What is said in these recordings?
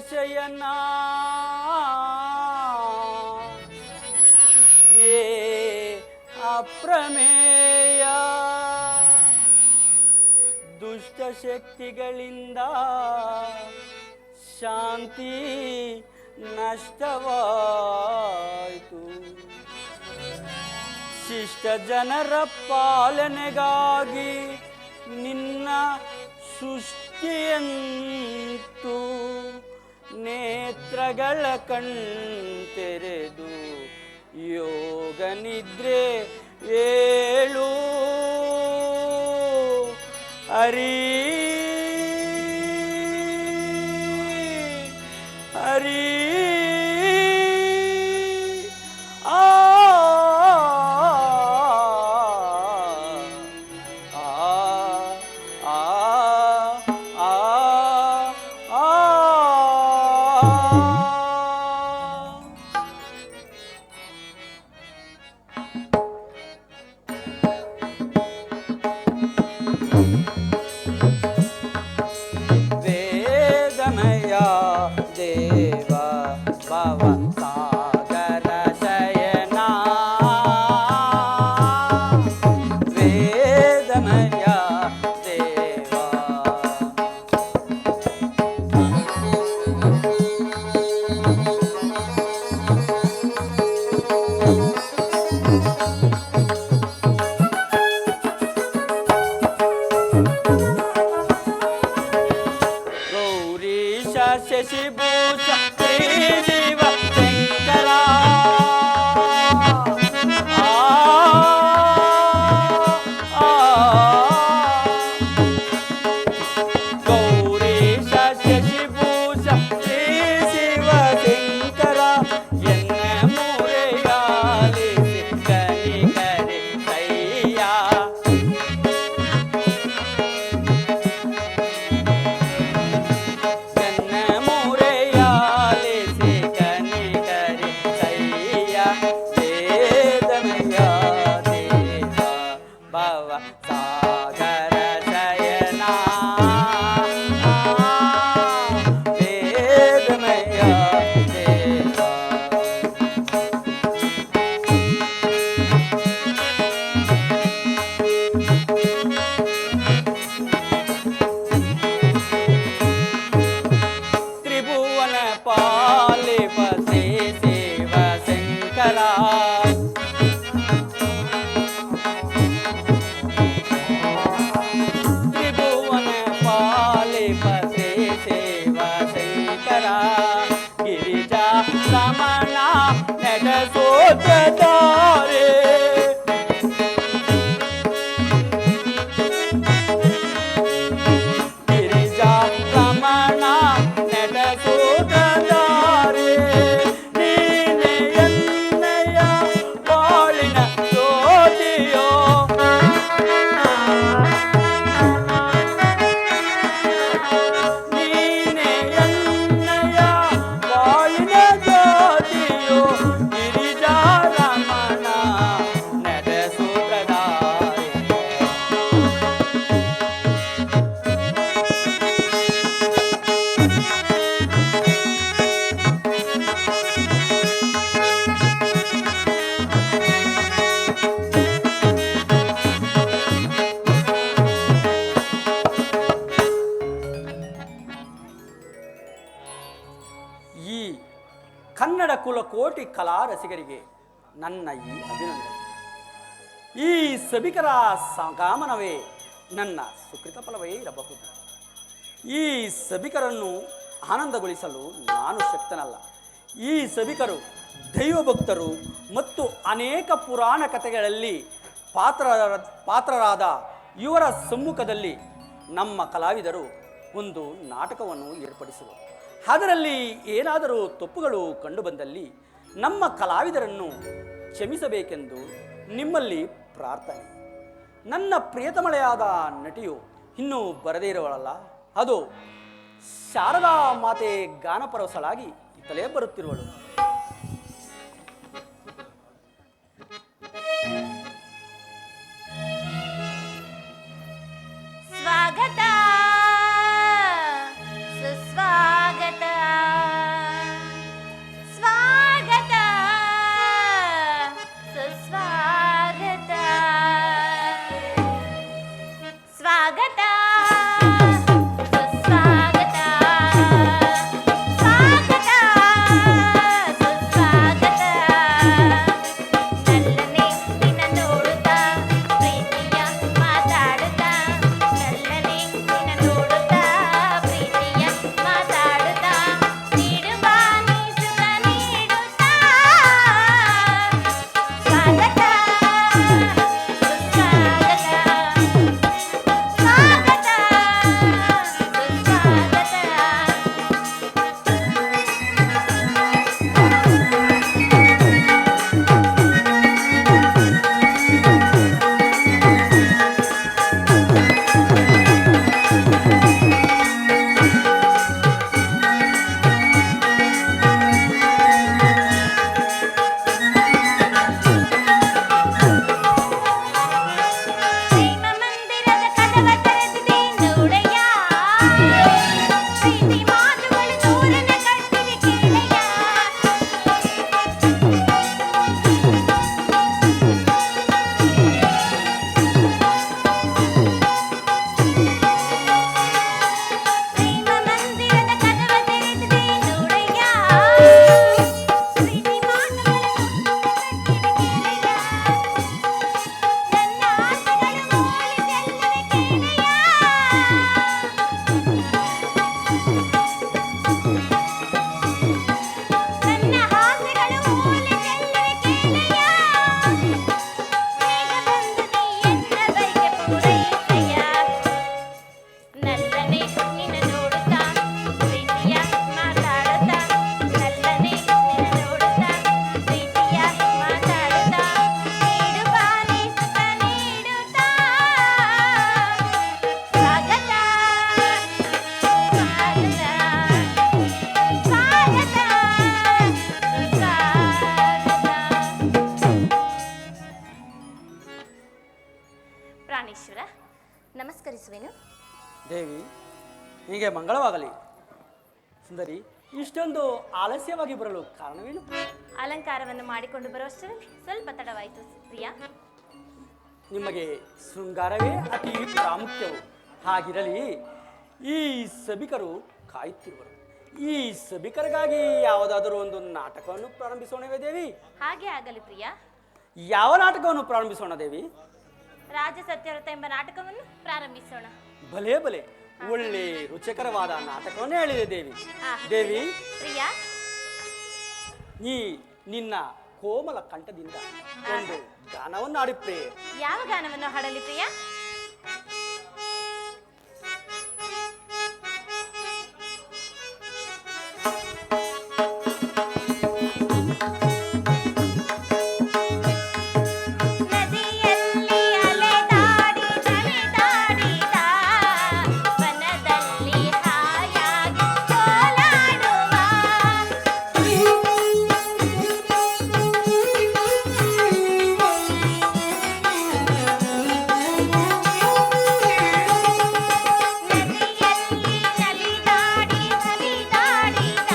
ಶಯನ ಏ ಅಪ್ರಮೇಯ ದುಷ್ಟಶಕ್ತಿಗಳಿಂದ ಶಾಂತಿ ನಷ್ಟವಾಯಿತು. ಶಿಷ್ಟ ಜನರ ಪಾಲನೆಗಾಗಿ ನಿನ್ನ ಸೃಷ್ಟಿಯಂತೂ ನೇತ್ರಗಳ ಕಣ್ತೆರೆದು ಯೋಗ ನಿದ್ರೆ ಏಳು ಹರಿ ಹರಿ ಶಶಿಭೂಷ ಶ್ರೀದೇವ ಶಂಕರ ಗೌರೀಶ ಶಶಿಭೂಷ ಶ್ರೀ ಶಿವ ಶಂಕರ ಎನ್ನ ಮೂರೆಯಾಲಿಸಿ ಕನಿಕರೆ ಕೈಯ ಗಿರಿಜಾ ರಮಣ ನಡೆಸೋತಾರೆ ಗಿರಿಜಾ ರಮಣ ನಡೆಸೋತಾರೆ ನೀನೆ ಎನ್ನಯ ಬಾಳಿನ ಜ್ಯೋತಿಯೋ ಈ ಕನ್ನಡ ಕುಲಕೋಟಿ ಕಲಾ ರಸಿಗರಿಗೆ ನನ್ನ ಈ ಅಭಿನಂದನೆ. ಈ ಸಭಿಕರ ಸಕಾಮನವೇ ನನ್ನ ಸುಕೃತ ಫಲವೇ ಇರಬಹುದು. ಈ ಸಭಿಕರನ್ನು ಆನಂದಗೊಳಿಸಲು ನಾನು ಶಕ್ತನಲ್ಲ. ಈ ಸಭಿಕರು ದೈವಭಕ್ತರು ಮತ್ತು ಅನೇಕ ಪುರಾಣ ಕಥೆಗಳಲ್ಲಿ ಪಾತ್ರರಾದ ಇವರ ಸಮ್ಮುಖದಲ್ಲಿ ನಮ್ಮ ಕಲಾವಿದರು ಒಂದು ನಾಟಕವನ್ನು ಏರ್ಪಡಿಸುವರು. ಅದರಲ್ಲಿ ಏನಾದರೂ ತಪ್ಪುಗಳು ಕಂಡುಬಂದಲ್ಲಿ ನಮ್ಮ ಕಲಾವಿದರನ್ನು ಕ್ಷಮಿಸಬೇಕೆಂದು ನಿಮ್ಮಲ್ಲಿ ಪ್ರಾರ್ಥನೆ. ನನ್ನ ಪ್ರಿಯತಮಳೆಯಾದ ನಟಿಯು ಇನ್ನೂ ಬರದೇ ಇರುವಳಲ್ಲ, ಅದು ಶಾರದಾ ಮಾತೆ ಗಾನಪರವಶಳಾಗಿ ಇತ್ತಲೇ ಬರುತ್ತಿರುವಳು. ಸ್ವಾಗತ ಸುಸ್ವಾಗತ. ಸ್ವಾಗತ ಸುಸ್ವಾಗತ ಸ್ವಾಗತ ಸುಸ್ವಾಗತ ನಲ್ಲನೆ ನಿನ್ನ ನೋಡುತ್ತಾ ಪ್ರೀತಿಯ ಮಾತಾಡುತ್ತಾ ನಲ್ಲನೆ ನಿನ್ನ ನೋಡುತ್ತಾ ಪ್ರೀತಿಯ ಮಾತಾಡುತ್ತಾ ನೀಡುವ ನೀ ಸುಖ ನೀಡುತ್ತಾ ಸ್ವಾಗತ ಸುಸ್ವಾಗತ ಸ್ವಾಗತ ಸುಸ್ವಾಗತ ಪ್ರೇಮ ಮಂದಿರದ ಕದವ ತೆರೆದಿದೆ ನೋಡಯ್ಯ ಪ್ರೀತಿ ಮಾತುಗಳು ನೂರನ್ನ ಕಟ್ಟಿವೆ ಕೇಳಯ್ಯ ಪ್ರೇಮ ಮಂದಿರದ ಕದವ ತೆರೆದಿದೆ ನೋಡಯ್ಯ ಪ್ರೀತಿ ಮಾತುಗಳು ನೂರನ್ನ ನನ್ನ ಆಸೆಗಳು ಓಲೆ ಚೆಲ್ಲುವೆ ಕೇಳಯ್ಯ ಬೇಗ ಬಂದು ನೀ ಎನ್ನ ಬಯಕೆ ಪೂರೈಸಯ್ಯ ನಲ್ಲನೆ ನಿನ್ನ ನೋಡುತ್ತಾ ಪ್ರೀತಿಯ ಮಾತಾಡುತ್ತಾ ನಲ್ಲನೆ ನಿನ್ನ ನೋಡುತ್ತಾ ಪ್ರೀತಿಯ ಮಾತಾಡುತ್ತಾ ನೀಡುವ ನೀ ಸುಖ ನೀಡುತ್ತಾ ಸ್ವಾಗತ ಸ್ವಾಗತ ಪ್ರಾಣೇಶ್ವರ ನಮಸ್ಕರಿಸುವೆನು. ದೇವಿ ಹೀಗೆ ಮಂಗಳವಾಗಲಿ. ಸುಂದರಿ, ಇಷ್ಟೊಂದು ಆಲಸ್ಯವಾಗಿ ಬರಲು ಕಾರಣವೇನು? ಅಲಂಕಾರವನ್ನು ಮಾಡಿಕೊಂಡು ಬರುವಷ್ಟರಲ್ಲಿ ಸ್ವಲ್ಪ ತಡವಾಯಿತು ಪ್ರಿಯ. ನಿಮಗೆ ಶೃಂಗಾರವೇ ಅತಿ ಪ್ರಾಮುಖ್ಯವು. ಹಾಗಿರಲಿ, ಈ ಸಭಿಕರು ಕಾಯುತ್ತಿರುವರು. ಈ ಸಭಿಕರಿಗಾಗಿ ಯಾವುದಾದರೂ ಒಂದು ನಾಟಕವನ್ನು ಪ್ರಾರಂಭಿಸೋಣವೇ ದೇವಿ? ಹಾಗೆ ಆಗಲಿ ಪ್ರಿಯ. ಯಾವ ನಾಟಕವನ್ನು ಪ್ರಾರಂಭಿಸೋಣ ದೇವಿ? ರಾಜ ಸತ್ಯವ್ರತ ಎಂಬ ನಾಟಕವನ್ನು ಪ್ರಾರಂಭಿಸೋಣ. ಭಲೇ ಭಲೇ, ಒಳ್ಳೆ ರುಚಿಕರವಾದ ನಾಟಕವನ್ನೇ ಹೇಳಿದೆ ದೇವಿ. ಆಹಾ. ದೇವಿ, ಪ್ರಿಯ, ನೀ ನಿನ್ನ ಕೋಮಲ ಕಂಠದಿಂದ ಒಂದು ಗಾನವನ್ನು ಆಡಿಪ್ರೆ. ಯಾವ ಗಾನವನ್ನು ಹಾಡಲಿ ಪ್ರಿಯ? ನದಿಯಲ್ಲಿ ಅಲೆದಾಡಿ ನಲಿದಾಡಿದ ವನದಲ್ಲಿ ಹಾಯಾಗಿ ಓಲಾಡುವ ನದಿಯಲ್ಲಿ ನಲಿದಾಡಿ ನಲಿದಾಡಿದ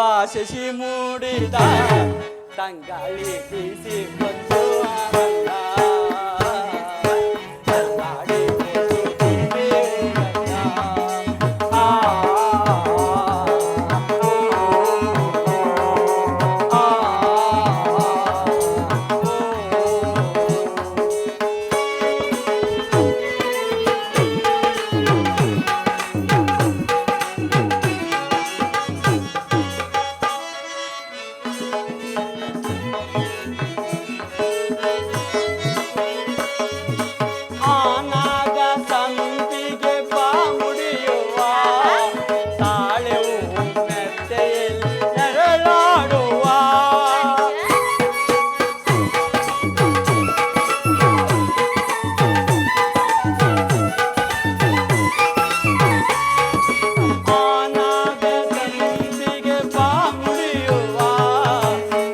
ಭಾಷಿಸಿ ಮೂಡಿದ ತಂಗಾಳಿ ಬೀಸಿ ಬಂತು ಆನಂದ. ಕರ್ನಾಡಿ ಬಂತು ಕಿವಿಗಂಧ. ಆ, ಆ, ಆನಾಗ ಸಂಪಿಗೆ ಬಾಮುಡಿಯುವ ತಾಳೆವು ಮೆತ್ತೆಯಲ್ಲಿ ನೆರಳಾಡುವ. ಆನಾಗ ಸಂಪಿಗೆ ಬಾಮುಡಿಯುವ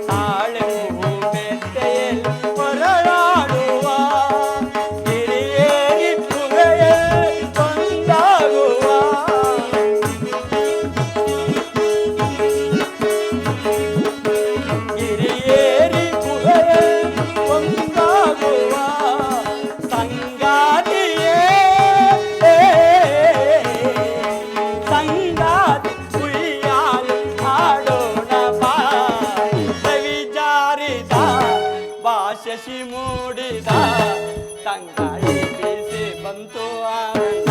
ತಾಳೆವು ಮೆತ್ತೆಯಲ್ಲಿ ಹೊರಳಾಡುವ. ಹಿರಿಯೇರಿ ಗುಹೆಯಲ್ಲಿ ಒಂದಾಗುವ. ಹಿರಿಯೇರಿ ಗುಹೆಯಲ್ಲಿ ಒಂದಾಗುವ ಸಂಗಾತಿಯೇ ಸಂಗಾತಿ ಉಯ್ಯಾಲೆ ಆಡೋಣ ಬಾ. ರವಿ ಜಾರಿದ ಭಾಷಿ ಮೂಡಿದ ತಂಗಾಳಿ ಬೀಸಿ ಬಂತು ಆನಂದ.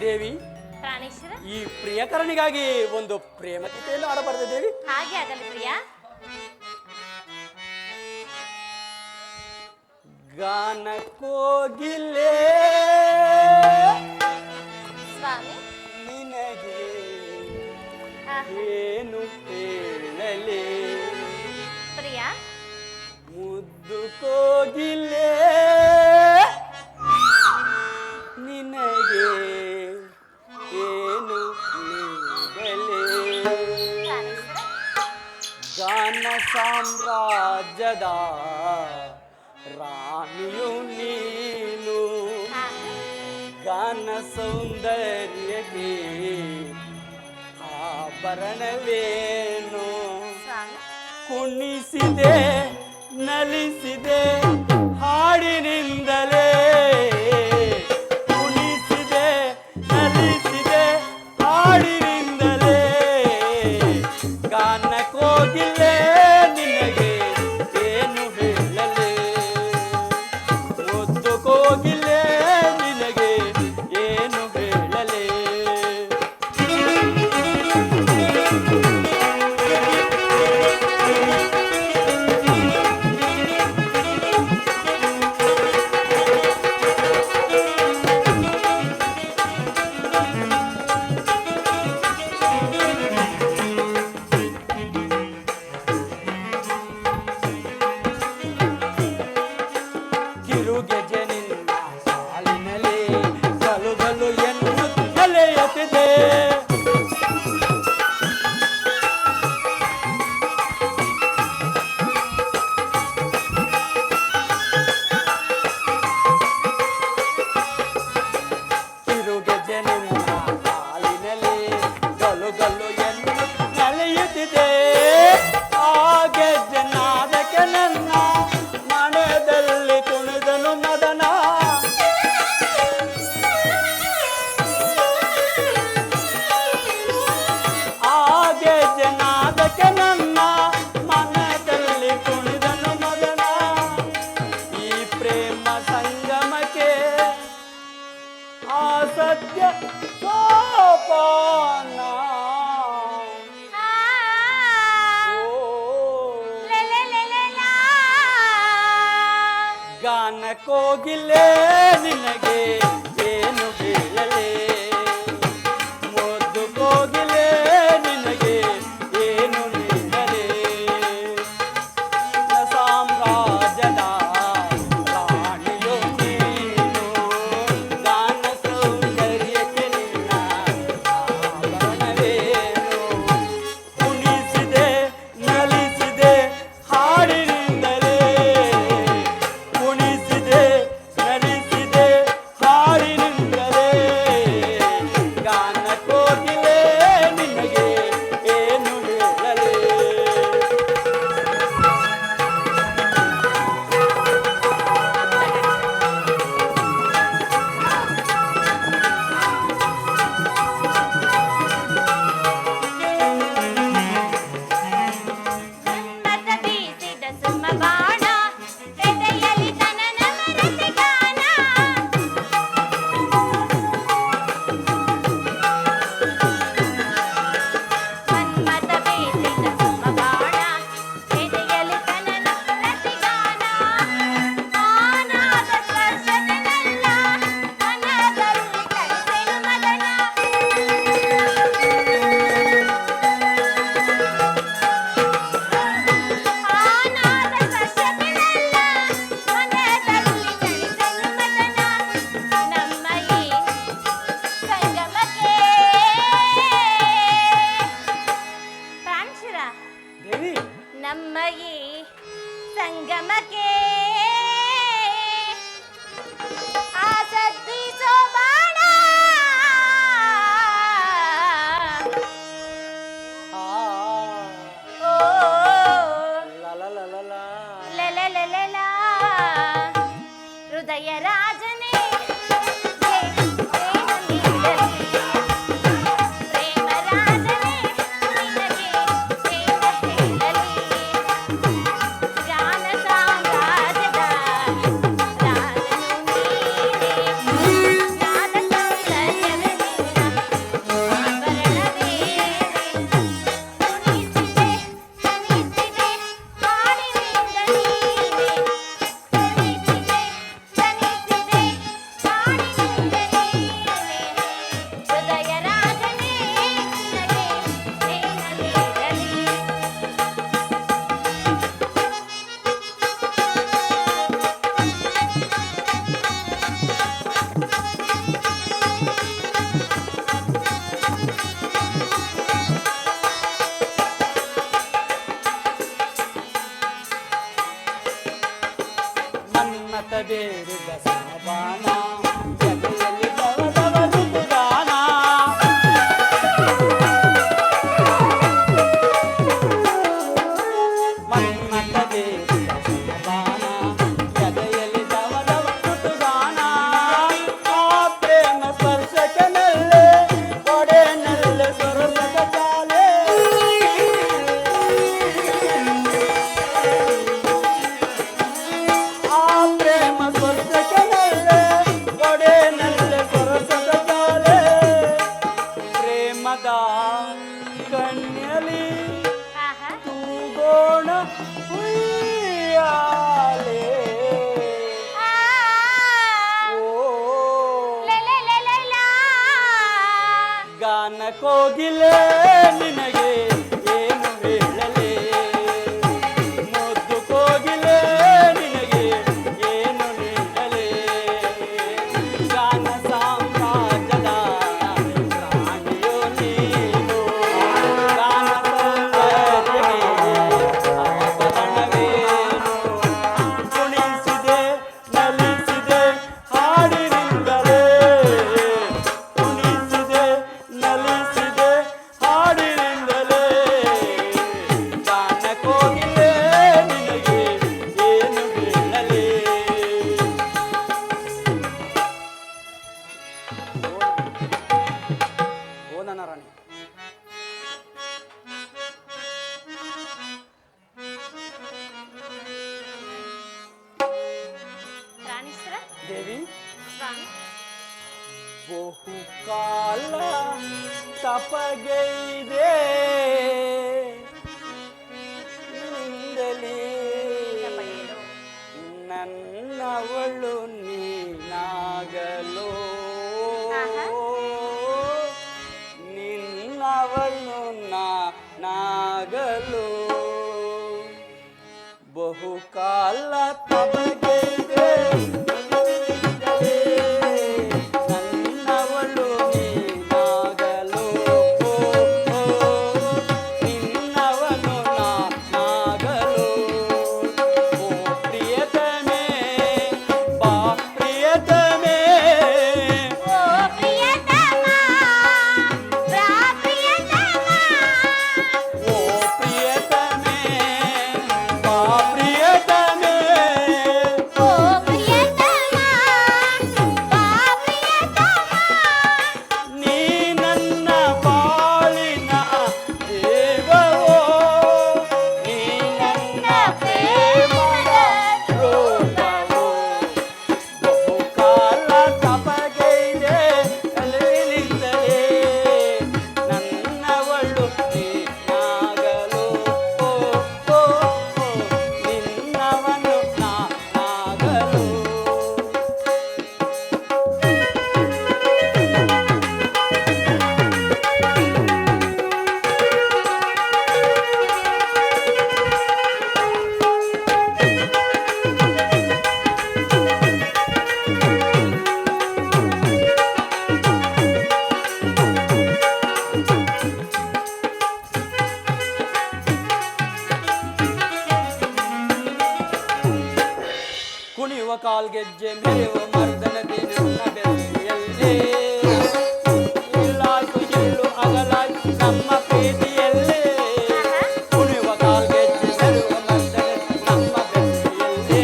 ದೇವಿ, ಪ್ರಾಣೇಶ್ವರ, ಈ ಪ್ರಿಯಕರನಿಗಾಗಿ ಒಂದು ಪ್ರೇಮ ಗೀತೆಯನ್ನು ಆಡಬಾರದು ದೇವಿ? ಹಾಗೆ ಆಗಲಿ ಪ್ರಿಯ. ಗಾನ ಕೋಗಿಲೆ ಸ್ವಾಮಿ, ನಿನಗೆ ಆಹಾ. ಏನು ಹೇಳಲಿ? ಪ್ರಿಯ, ಮುದ್ದು ಕೋಗಿಲೆ ನಿನಗೆ ಏನು ನೀಡಲಿ? ಪ್ರಾಣೇಶ್ವರ, ಗಾನ ಸಾಮ್ರಾಜ್ಯದ ರಾಣಿಯು ನೀನು. ಆಹಾ. ಗಾನ ಸೌಂದರ್ಯಕ್ಕೆ ಆಭರಣವೇನು? ಸ್ವಾಮಿ, ಕುಣಿಸಿದೆ ನಲಿಸಿದೆ ಹಾಡಿನಿಂದಲೇ. ಕುಣಿಸಿದೆ ನಲಿಸಿದೆ ಹಾಡಿನಿಂದಲೇ. ಗಾನ ಕೋಗಿಲೆ ನಿನಗೆ ಏನು ಹೇಳಲಿ? ಮುದ್ದು ಕೋಗಿಲೆ ನಿನಗೆ ಏನು ಹೇಳಲಿ? ಕಿರುಗೆಜೆ ನಿನ್ನ ಸಾಲಿನಲ್ಲಿ ಗಲು ಗಲು ಎನ್ನುತ್ತಲೇ ಎತ್ತಿದೆ. ಕಿರುಗೆಜೆ ನಿನ್ನ ಸಾಲಿನಲ್ಲಿ ಗಲು ಗಲು ಎನ್ನುತ್ತಲೇ ಎತ್ತಿದೆ. ಆ ಗೆಜ್ಜೆ ನಾದಕ್ಕೆ ನನ್ನ ಮನೆಯಲ್ಲಿ ಕುಣಿದನು ಮದನ. ಆ ಗೆಜ್ಜೆ ನಾದಕ್ಕೆ ನನ್ನ ಮನದಲ್ಲಿ ಕುಣಿದನು ಮದನ. ಈ ಪ್ರೇಮ ಸಂಗಮಕ್ಕೆ ಆ ಸತ್ಯ ಸೋಪಾನ. ಆ, ಓ ಲೆ, ಲೆ, ಲೆ, ಲೆ, ಲಾ. ಗಾನ ಕೋಗಿಲೆ ನಿನಗೆ ಏನು ಹೇಳಲಿ? ಮುದ್ದು ಕೋಗಿಲೆ ನಿನಗೆ ಏನು ನೀಡಲಿ? ಸಾಮ್ರಾಜ್ಯದ ಸಂಗಮಕ್ಕೆ ಆಸಕ್ತಿಸೋ ಬಾಣ ಆ, ಓ ಲ ಲ ಲ ಲ ಲ. ಲಲಲಲಲ. ಹೃದಯ ರಾಜನೇ ಪ್ರೇಮ ನೀಡಲಿ. ಪ್ರೇಮ ರಾಜನೇ ನಿನಗೆ ಪ್ರೇಮ ಹೇಳಲಿ. ಗಾನ ಸಾಮ್ರಾಜ್ಯದ ರಾಜನು ನೀನೇ. ನಾದ ಸೌಂದರ್ಯವೇ ನಿನ್ನ ಆಭರಣವೇ. ಕುಣಿಸಿದೆ ತಣಿಸಿದೆ ಹಾಡಿನಿಂದ ನೀನೆ. ಕುಣಿಸಿದೆ ತಣಿಸಿದೆ ಹಾಡಿನಿಂದ ನೀನೆ. ಹೃದಯ ರಾಜನೇ ನಿನಗೆ ಪ್ರೇಮ ನೀಡಲಿ. ಮನ್ಮಥ ಬೇರಿದ ಸಾಬಾನ ಜಗದಲ್ಲಿ ದವದವ ಋತುಗಾನ. ಮನ್ಮಥ ಬೇರಿದ ಸಾಬಾನ ಜಗದಲ್ಲಿ ದವದವ ಋತುಗಾನ. ಆ ಪ್ರೇಮ ಸ್ಪರ್ಶಕನಲ್ಲೇ ಒಡೆನಲ್ಲೇ ಸೊರಸದ ಚಾಲೆ. ಆ ಪ್ರೇಮ ಸ್ಪರ್ಶಕನಲ್ಲೇ ಒಡೆನಲ್ಲೇ ಸೊರಸದ ಚಾಲೆ. ಪ್ರೇಮದ ಕಣ್ಯಲಿ ಆಹಾ ತೂಗೋಣ ಉಯ್ಯಾಲೆ. ಆ ಓ ಲಲಲಲಲ. ಗಾನ ಕೋಗಿಲೆ ನಿನಗೆ ಏನು ಹೇಳಲೆ. ಮುದ್ದು ಕೋಗಿಲೆ ನಿನಗೆ ಏನು ನೀಡಲೆ. ಗಾನ ಸಾಮ್ರಾಜ್ಯದ ರಾಣಿಯೋ ನೀನು. ಗಾನ ಸೌಂದರ್ಯವೇ ಆಭರಣವೇನು. ಕುಣಿಸಿದೆ ನಲಿಸಿದೆ ಹಾಡಿನಿಂದಲೇ. ಕುಣಿಸಿದೆ ನಲಿಸಿದೆ ಹಾಡಿನಿಂದಲೇ. ಗಾನ ಕೋಗಿಲೆ ನಿನಗೆ ಏನು ಹೇಳಲಿ. ಓ ನನ್ನ ರಾಣಿ, ರಾಣೀಶ್ವರ ದೇವಿ ಸ್ವಾಮಿ ಬಹುಕಾಲ ತಪಗೈದೆ ನಿಂದಲೇ. ತಪಗೈದು. ನನ್ನವಳು ನೀನಾಗಲು. ಆಹಾ. ನಿನ್ನವಳು ನಾನಾಗಲು. ಬಹುಕಾಲ ತಪಗೈದೆ ನಿಂದಲೇ. ನನ್ನವಳು ನೀನಾಗಲು. ನಿನ್ನವಳು ನಾನಾಗಲು. ಓ ಪ್ರಿಯತಮೇ ಬಾ ಪ್ರಿಯತಮೇ. ಓ ಪ್ರಿಯತಮ ಪ್ರಾ ಪ್ರಿಯತಮ. ಓ ಪ್ರಿಯತಮೇ ಬಾ ಪ್ರಿಯತಮೇ. ಕಾಲ್ಗೆಜ್ಜೆ ಮೆರೆಯುವ ಮರ್ದನದಿ ನಿನ್ನ ಬೆರಳಿಯಲ್ಲೇ ಇಲ್ಲಾಯ್ತು ಇಲ್ಲು ಅಗಲಾಯ್ತು ನಮ್ಮ ಪ್ರೀತಿಯಲ್ಲೇ ಕುಣಿಯುವ ಕಾಲ್ಗೆಜ್ಜೆ ಮೆರೆಯುವ ಮರ್ದನದಿ ನಮ್ಮ ಬೆರಳಿಯಲ್ಲೇ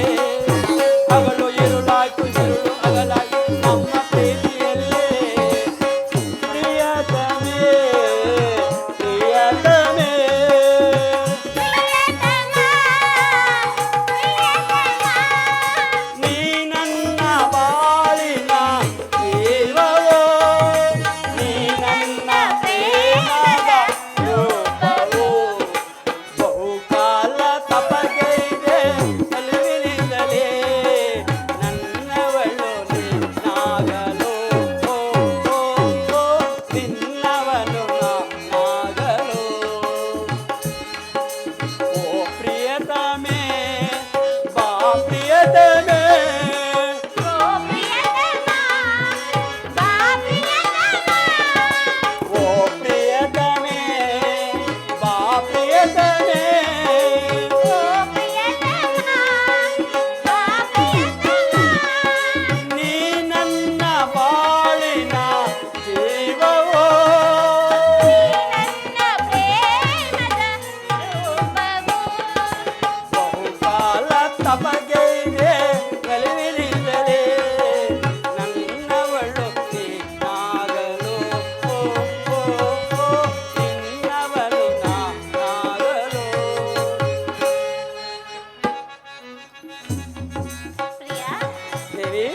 ಹಗಲು ഇരുಳಾಯ್ತು ഇരുಳು ಅಗಲಾಯ್ತು ನಮ್ಮ ಪ್ರೀತಿಯಲ್ಲೇ ಪ್ರಿಯತಮೇ ಪ್ರಿಯತಮೇ ನೀ ನನ್ನ ಬಾಳಿನ ಜೀವವೋ ನೀ ನನ್ನ ಪ್ರೇಮದ ರೂಪವೋ ಬಹುಕಾಲ ತಪಗೈದೆ ಅಲಿವಿನಿಂದಲೇ ನನ್ನವಳು ನಿನ್ನಾಗಲು ಓ ಓ ಓ ನಿನ್ನವನು ನಾನಾಗಲು ಓ ಪ್ರಿಯತಮೇ ಬಾ ಪ್ರಿಯತಮೇ ಓ ಪ್ರಿಯತಮೇ ಬಾ ಪ್ರಿಯತಮೇ ನೀ ನನ್ನ ಬಾಳಿನ ಜೀವವೋ ಬಹುಕಾಲ ತಪಗೈದೆ ಕಲಿವಿನಿಂದಲೇ ನನ್ನವಳು ನೀನಾಗಲು ಓ ಓ ಓ ನಿನ್ನವಳು ನಾನಾಗಲು ಪ್ರಿಯಾ ದೇವಿ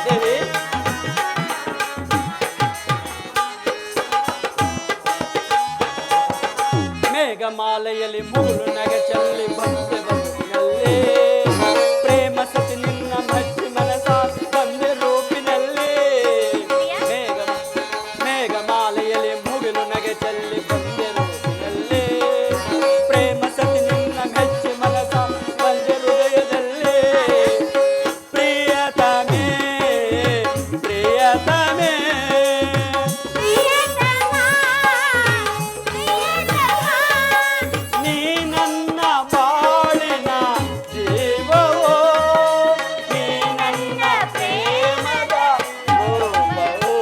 ದೇವಿ ಮೇಘಮಾಲೆಯಲ್ಲಿ ಮುಗುಳು ನಗೆ ಚೆಲ್ಲಿ ಬಂದೆ ಬದುಕಿನಲ್ಲೇ ಪ್ರೇಮ ಸತಿ ನಿನ್ನ ಮೆಚ್ಚಿ ಮನಸ ಬಂದೆ ರೂಪಿನಲ್ಲಿ ಮೇಘಮಾಲೆಯಲ್ಲಿ ಮುಗಿಲು ನಗೆ ಚೆಲ್ಲಿ ಬಂದೆ ರೂಪಿನಲ್ಲಿ ಪ್ರೇಮ ಸತಿ ನಿನ್ನ ಮೆಚ್ಚಿ ಮನಸ ಬಂದೆ ಹೃದಯದಲ್ಲಿ ಪ್ರಿಯತಮೇ ಪ್ರಿಯತಮೇ ನೀ ನನ್ನ ಬಾಳಿನ ಜೀವವೋ ನೀ ನನ್ನ ಪ್ರೇಮದ ರೂಪವೋ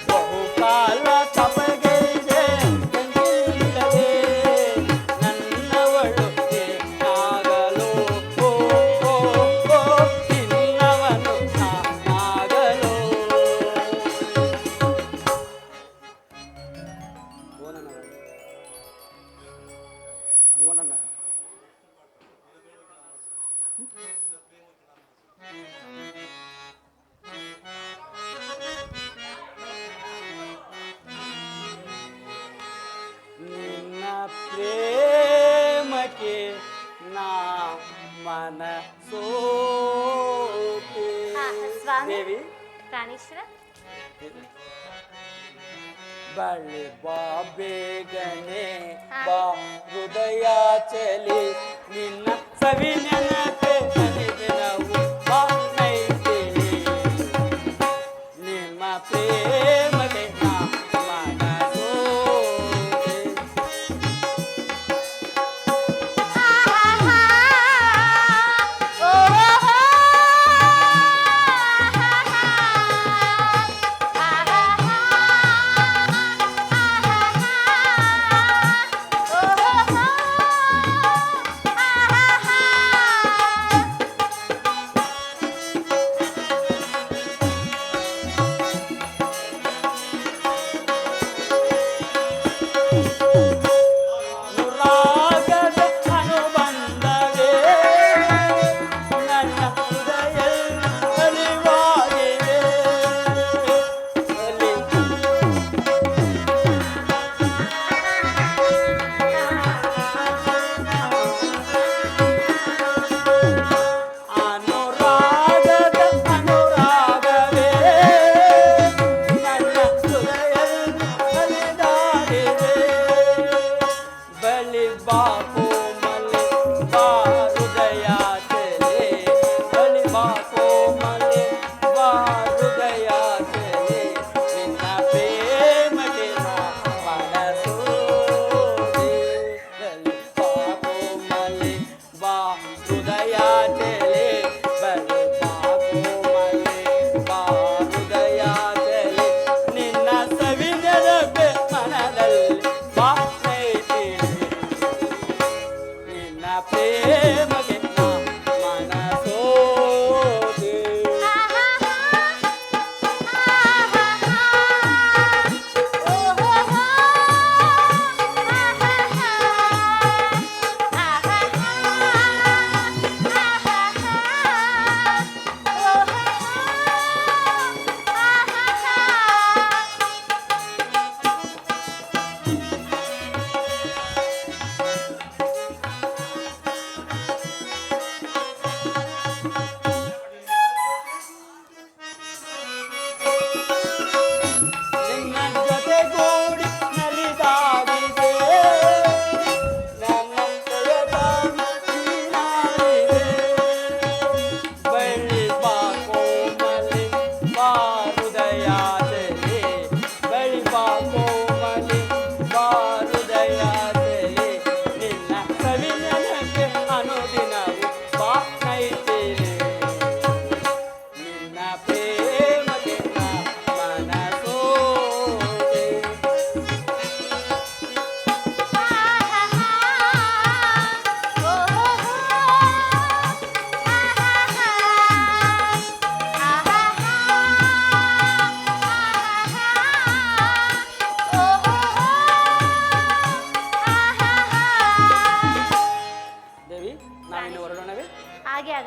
ಬಹುಕಾಲ ತಪಗೈದೆ ಕಂಡಿಲ್ಲದೆ ನನ್ನವಳು ನೀನಾಗಲು ಓ ಓ ಓ ನಿನ್ನವನು ನಾನಾಗಲು ಓನನ್ನ ನಿನ್ನ ಪ್ರೇಮಕ್ಕೆ ನಾ ಮನ ಸೋತೆ ಸ್ವಾಮಿ ದೇವಿ ಪ್ರಾಣೇಶ್ವರ ಬಳ್ಳಿ ಬಾ ಬೇಗನೆ ಬಾ ಹೃದಯ ಚಲಿ ನಿನ್ನ ಸವಿ ನೆನಪೆ ದಿನವು ಬಾ ನೈತಿಲಿ ನಿಮ್ಮ ಪ್ರೇಮಗೆ ನಾ ಮನಸೋದೆ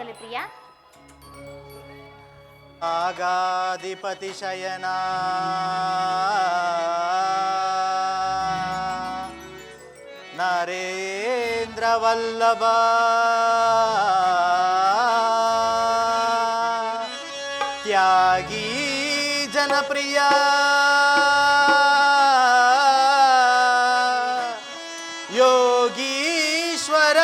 ಒಳ್ಳೆಯದಾಗಲಿ ಪ್ರಿಯ. ಆಗಾಧಿಪತಿ ಶಯನ ನರೇಂದ್ರ ವಲ್ಲಭ ತ್ಯಾಗಿ ಜನಪ್ರಿಯ ಯೋಗೀಶ್ವರ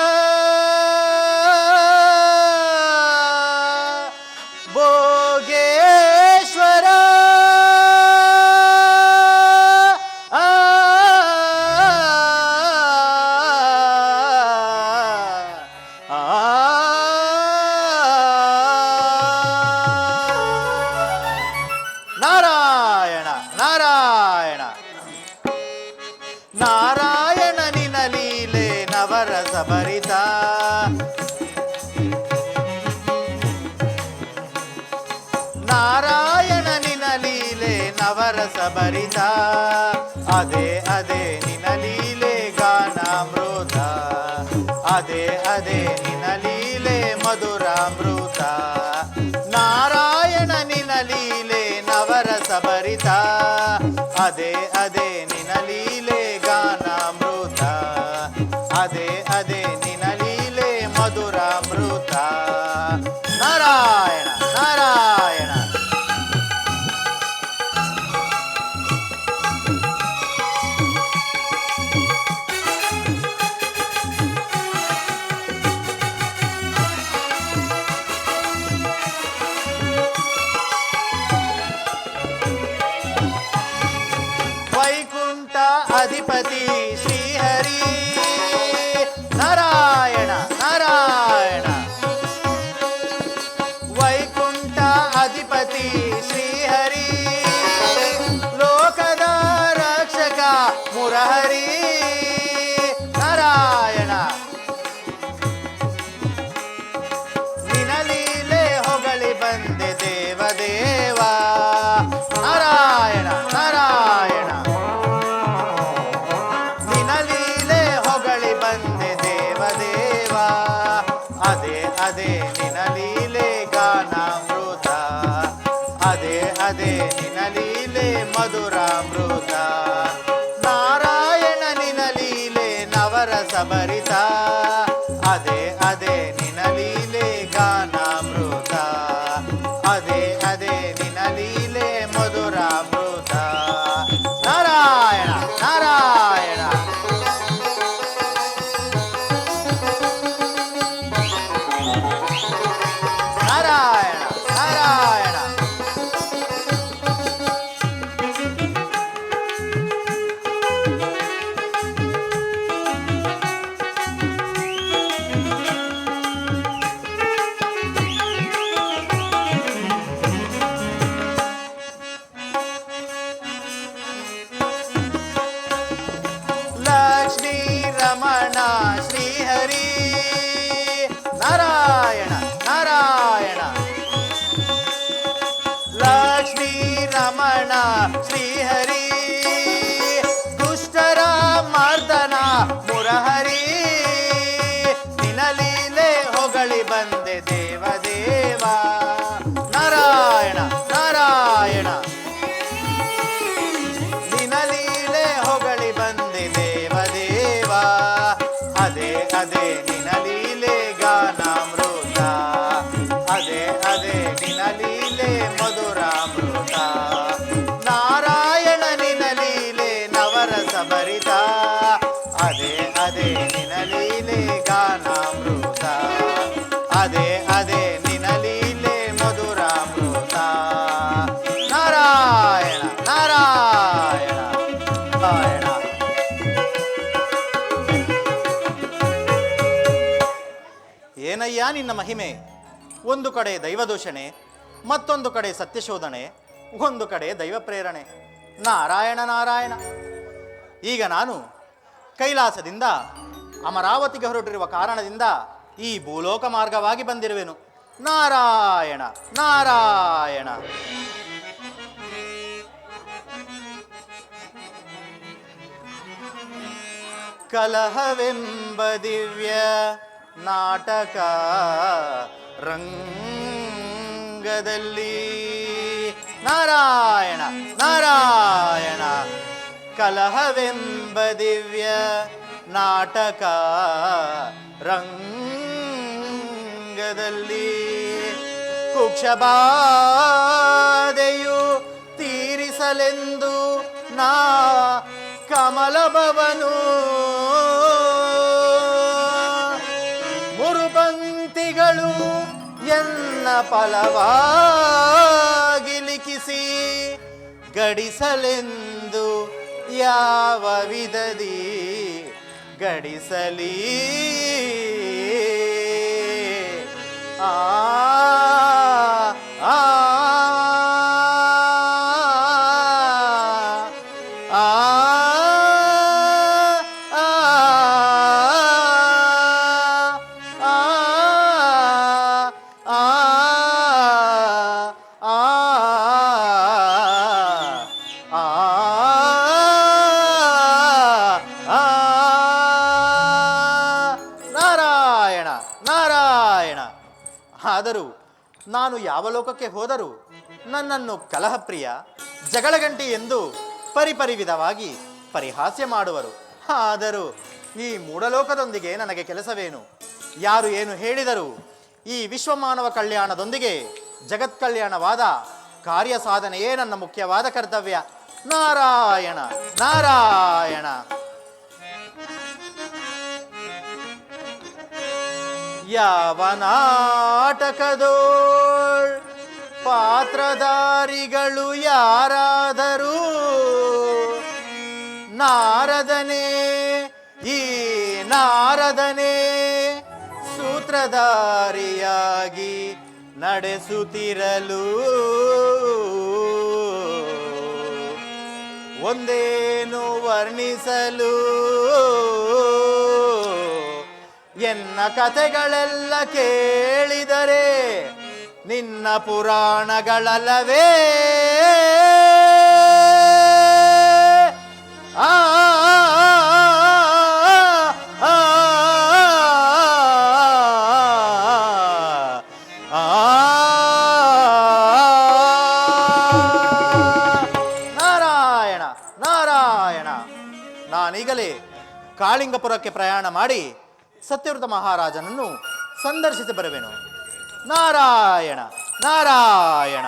ಭೋಗೇಶ್ವರ ನಾರಾಯಣ ನಾರಾಯಣ ನಾರಾಯಣ ನಿನ ಲೀಲೆ ನವರಸ ಭರಿತ ನಾರಾಯಣ ನಿನ ಲೀಲೆ ನವರಸ ಭರಿತ ಅದೇ ಅದೇ ನಿನ ಲೀಲೆ ಗಾನಾಮೃತ ಅದೇ ಅದೇ ನಿನ ಲೀಲೆ ಮಧುರಾಮೃತ ನಾರಾಯಣ ನಿನ ಲೀಲೆ ನವರಸ ಭರಿತ ಅದೇ ಅದೇ ನಿನ ಲೀಲೆ ಗಾನಾಮೃತ ಅದೇ ಅದೇ ನಿನ ಲೀಲೆ ಮಧುರಾಮೃತ ನಾರಾಯಣ ನಾರಾಯಣ ವೈಕುಂಠ ಅಧಿಪತಿ ಶ್ರೀಹರಿ ನಾರಾಯಣ ನಾರಾಯಣ ವೈಕುಂಠ ಅಧಿಪತಿ ಶ್ರೀಹರಿ ಲೋಕದ ರಕ್ಷಕ ಮುರಹರಿ ನಾರಾಯಣ ನಿನ ಲೀಲೆ ಹೊಗಳಿ ಬಂದೆ ದೇವದೇವ ನಾರಾಯಣ ನಾರಾಯಣ ನಿನ ಲೀಲೆ ಹೊಗಳಿ ಬಂದೆ ದೇವದೇವ ಅದೇ ಅದೇ ನಿನ ಲೀಲೆ ಗಾನಾಮೃತ ಅದೇ ಅದೇ ನಿನ ಲೀಲೆ ಮಧುರಾಮೃತ ನಾರಾಯಣ ನಿನ ಲೀಲೆ ನವರಸ ಭರಿತ ಅದೇ ಅದೇ ನಿನ ಲೀಲೆ ಗಾನಾಮೃತ ಅದೇ ಅದೇ ನಿನ ಲೀಲೆ ಮಧುರಾಮೃತ ನಾರಾಯಣ ನಾರಾಯಣ ನಾರಾಯಣ ನಾರಾಯಣ ಲಕ್ಷ್ಮೀ ರಮಣ ಶ್ರೀಹರಿ ನಾರಾಯಣ ನಾರಾಯಣ ಲಕ್ಷ್ಮೀ ರಮಣ ಶ್ರೀಹರಿ ದುಷ್ಟರ ಮರ್ದನ ಮುರಹರಿ ನಿನ ಲೀಲೆ ಹೊಗಳಿ ಬಂದೆ ದೇವದೇವ ನಾರಾಯಣ ನಾರಾಯಣ ನಿನ ಲೀಲೆ ಹೊಗಳಿ ಬಂದೆ ದೇವದೇವ ಅದೇ ಅದೇ ನಿನ ಲೀಲೆ ಗಾನಾಮೃತ ಅದೇ ಅದೇ ನಿನ ಲೀಲೆ ಮಧುರಾಮೃತ ನಾರಾಯಣ ನಿನ ಲೀಲೆ ನವರಸ ಭರಿತ ಅದೇ ಅದೇ ನಿನ ಲೀಲೆ ಗಾನಾಮೃತ ಅದೇ ಅದೇ ನಿನ ಲೀಲೆ ಮಧುರಾಮೃತ ನಾರಾಯಣ ನಾರಾಯಣ ನಾರಾಯಣ ಏನಯ್ಯ ನಿನ್ನ ಮಹಿಮೆ ಒಂದು ಕಡೆ ದೈವದೂಷಣೆ ಮತ್ತೊಂದು ಕಡೆ ಸತ್ಯಶೋಧನೆ ಒಂದು ಕಡೆ ದೈವ ಪ್ರೇರಣೆ ನಾರಾಯಣ ನಾರಾಯಣ ಈಗ ನಾನು ಕೈಲಾಸದಿಂದ ಅಮರಾವತಿಗೆ ಹೊರಟಿರುವ ಕಾರಣದಿಂದ ಈ ಭೂಲೋಕ ಮಾರ್ಗವಾಗಿ ಬಂದಿರುವೆನು ನಾರಾಯಣ ನಾರಾಯಣ ಕಲಹವೆಂಬ ದಿವ್ಯ ನಾಟಕ ರಂಗದಲ್ಲಿ. ನಾರಾಯಣ ನಾರಾಯಣ. ಕಲಹವೆಂಬ ದಿವ್ಯ ನಾಟಕ ರಂಗದಲ್ಲಿ. ಕುಕ್ಷಬಾಧೆಯು ತೀರಿಸಲೆಂದು ನಾ ಕಮಲಭವನು ಮುರುಪಂಕ್ತಿಗಳು ಎನ್ನ ಫಲವಾಗಿ ಲಿಖಿಸಿ ಗಡಿಸಲೆಂದು ಯಾವ ವಿಧದಿ ಗಡಿಸಲಿ. ಆ ಆ ಆ ನಾರಾಯಣ ನಾರಾಯಣ. ಆದರೂ ನಾನು ಯಾವ ಲೋಕಕ್ಕೆ ಹೋದರೂ ನನ್ನನ್ನು ಕಲಹಪ್ರಿಯ ಜಗಳಗಂಟಿ ಎಂದು ಪರಿಪರಿ ವಿಧವಾಗಿ ಪರಿಹಾಸ್ಯ ಮಾಡುವರು. ಆದರೂ ಈ ಮೂಢಲೋಕದೊಂದಿಗೆ ನನಗೆ ಕೆಲಸವೇನು? ಯಾರು ಏನು ಹೇಳಿದರೂ ಈ ವಿಶ್ವಮಾನವ ಕಲ್ಯಾಣದೊಂದಿಗೆ ಜಗತ್ ಕಲ್ಯಾಣವಾದ ಕಾರ್ಯ ಸಾಧನೆಯೇ ನನ್ನ ಮುಖ್ಯವಾದ ಕರ್ತವ್ಯ. ನಾರಾಯಣ ನಾರಾಯಣ. ಯಾವ ನಾಟಕದೋಳ್ ಪಾತ್ರಧಾರಿಗಳು ಯಾರಾದರೂ ನಾರದನೇ ಈ ನಾರದನೇ ಸೂತ್ರಧಾರಿಯಾಗಿ ನಡೆಸುತ್ತಿರಲು ಒಂದೇನು ವರ್ಣಿಸಲು ಎನ್ನ ಕಥೆಗಳೆಲ್ಲ ಕೇಳಿದರೆ ನಿನ್ನ ಪುರಾಣಗಳಲ್ಲವೇ ಆ ನಾರಾಯಣ ನಾರಾಯಣ. ನಾನೀಗಲೇ ಕಾಳಿಂಗಪುರಕ್ಕೆ ಪ್ರಯಾಣ ಮಾಡಿ ಸತ್ಯವ್ರತ ಮಹಾರಾಜನನ್ನು ಸಂದರ್ಶಿಸಿ ಬರುವೆನು. ನಾರಾಯಣ ನಾರಾಯಣ.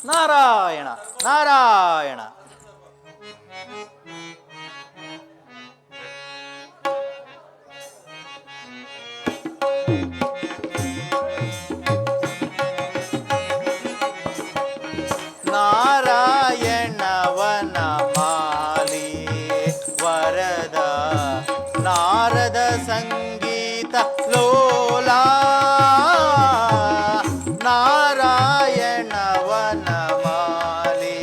ನಾರಾಯಣ ನಾರಾಯಣ. ನಾರಾಯಣವನ ಮಾಲಿ ವರದ ನಾರದ ಸಂಗೀತ ಲೋಲ. ನಾರಾಯಣವನ ಮಾಲಿ.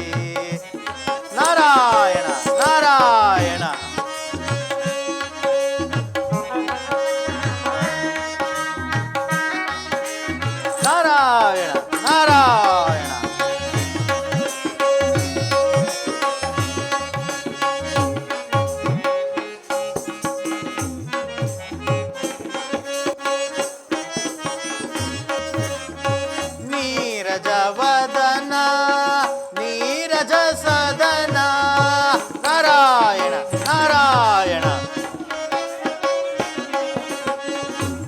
ನಾರಾಯಣ ನಾರಾಯಣ. ನಾರಾಯಣ ನಾರಾಯಣ. ನೀರಜವದನ ನೀರಜ ಸದನ. ನಾರಾಯಣ ನಾರಾಯಣ.